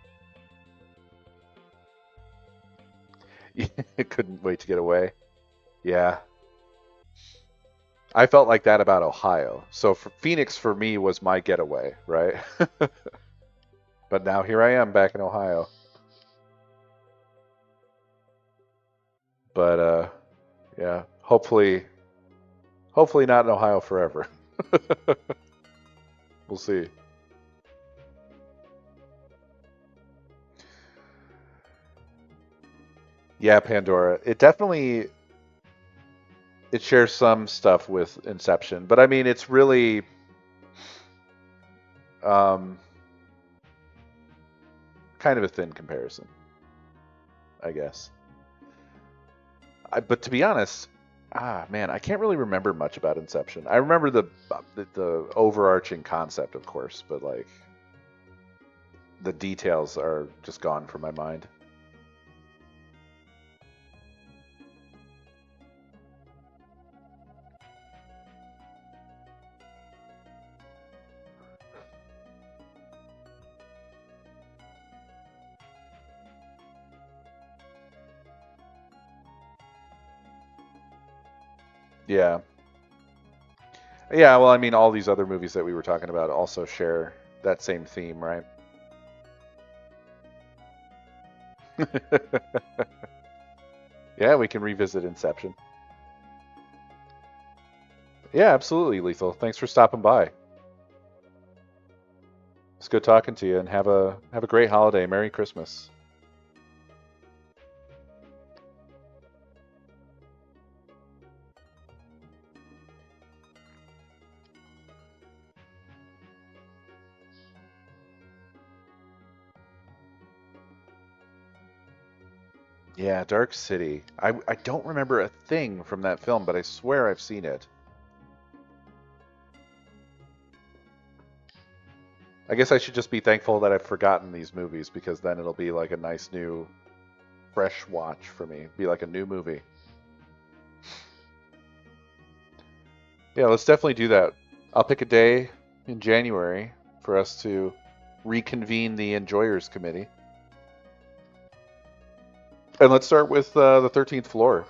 It couldn't wait to get away. Yeah. I felt like that about Ohio. So Phoenix for me was my getaway, right? But now here I am back in Ohio. But yeah, hopefully not in Ohio forever. We'll see. Yeah, Pandora. It shares some stuff with Inception, but I mean it's really um, kind of a thin comparison, I guess. But to be honest, Man, I can't really remember much about Inception. I remember the overarching concept, of course, but like the details are just gone from my mind. Yeah. Yeah, well, I mean, all these other movies that we were talking about also share that same theme, right? Yeah, we can revisit Inception. Yeah, absolutely, Lethal. Thanks for stopping by. It's good talking to you, and have a great holiday. Merry Christmas. Yeah, Dark City. I don't remember a thing from that film, but I swear I've seen it. I guess I should just be thankful that I've forgotten these movies because then it'll be like a nice new fresh watch for me. Be like a new movie. Yeah, let's definitely do that. I'll pick a day in January for us to reconvene the Enjoyers Committee. And let's start with the 13th floor.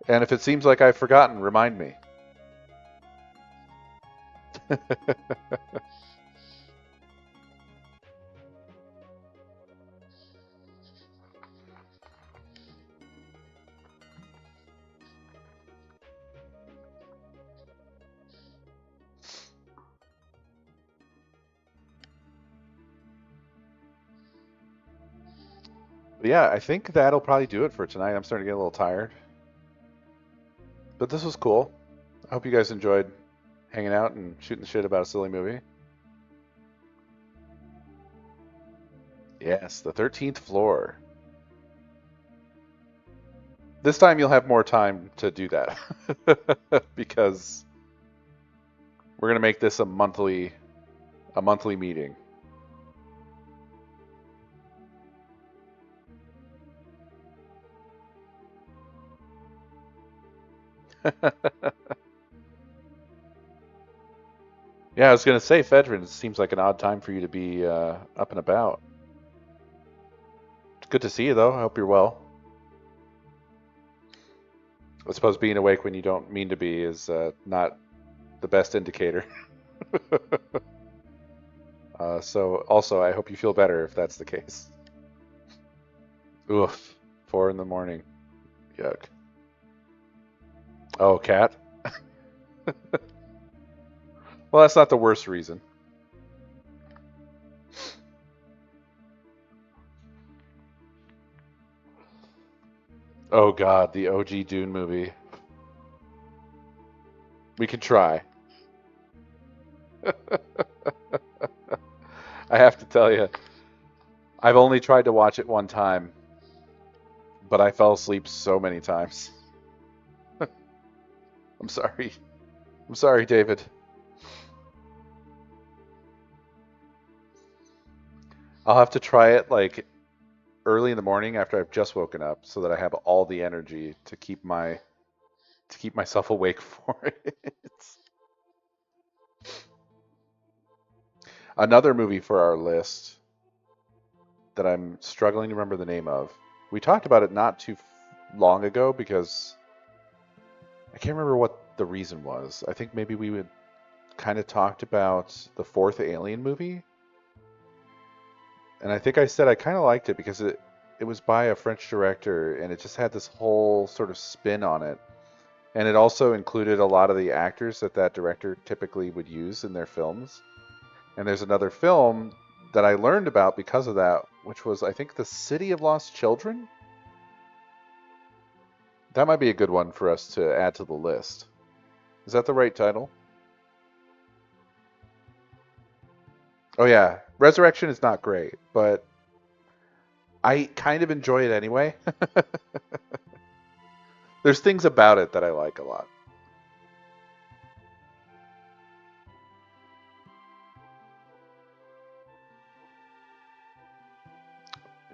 And if it seems like I've forgotten, remind me. But yeah, I think that'll probably do it for tonight. I'm starting to get a little tired. But this was cool. I hope you guys enjoyed hanging out and shooting the shit about a silly movie. Yes, the 13th floor. This time you'll have more time to do that because we're gonna make this a monthly meeting. Yeah, I was gonna say, Fedrin, it seems like an odd time for you to be up and about. It's good to see you, though. I hope you're well. I suppose being awake when you don't mean to be is not the best indicator. So, also, I hope you feel better if that's the case. Oof, 4 in the morning. Yuck. Oh, cat. Well, that's not the worst reason. Oh God, the OG Dune movie. We can try. I have to tell you, I've only tried to watch it one time, but I fell asleep so many times. I'm sorry. I'm sorry, David. I'll have to try it like early in the morning after I've just woken up so that I have all the energy to keep myself awake for it. Another movie for our list that I'm struggling to remember the name of. We talked about it not too long ago because I can't remember what the reason was. I think maybe we would kind of talked about the fourth Alien movie, and I think I said I kind of liked it because it was by a French director and it just had this whole sort of spin on it. And it also included a lot of the actors that director typically would use in their films. And there's another film that I learned about because of that, which was I think The City of Lost Children. That might be a good one for us to add to the list. Is that the right title? Oh yeah, Resurrection is not great, but I kind of enjoy it anyway. There's things about it that I like a lot.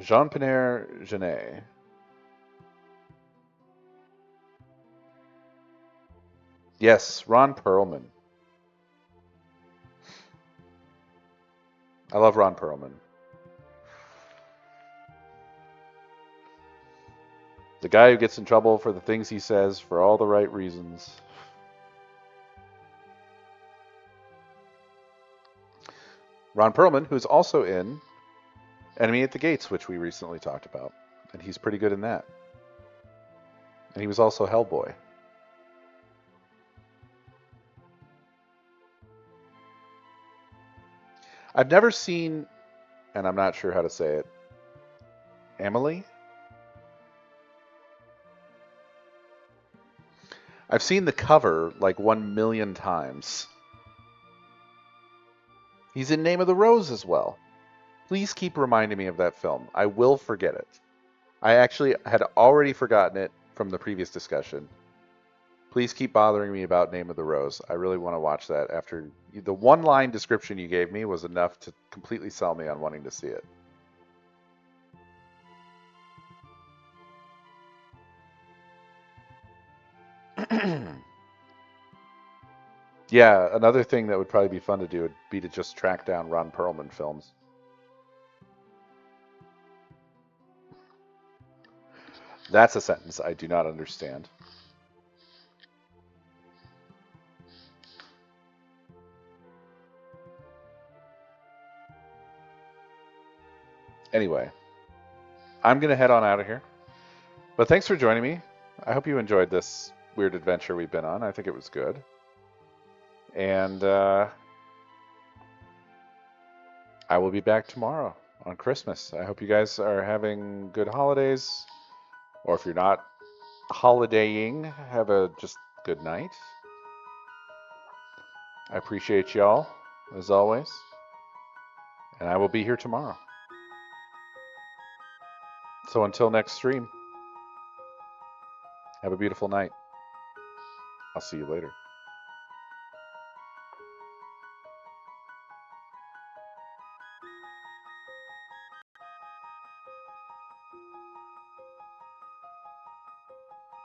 Jean-Pierre Jeunet. Yes, Ron Perlman. I love Ron Perlman. The guy who gets in trouble for the things he says for all the right reasons. Ron Perlman, who's also in Enemy at the Gates, which we recently talked about. And he's pretty good in that. And he was also Hellboy. I've never seen, and I'm not sure how to say it, Amelie? I've seen the cover like 1,000,000 times. He's in Name of the Rose as well. Please keep reminding me of that film. I will forget it. I actually had already forgotten it from the previous discussion. Please keep bothering me about Name of the Rose. I really want to watch that after the one-line description you gave me was enough to completely sell me on wanting to see it. Yeah, another thing that would probably be fun to do would be to just track down Ron Perlman films. That's a sentence I do not understand. Anyway, I'm going to head on out of here. But thanks for joining me. I hope you enjoyed this weird adventure we've been on. I think it was good. And I will be back tomorrow on Christmas. I hope you guys are having good holidays. Or if you're not holidaying, have a just good night. I appreciate y'all, as always. And I will be here tomorrow. So until next stream, have a beautiful night. I'll see you later.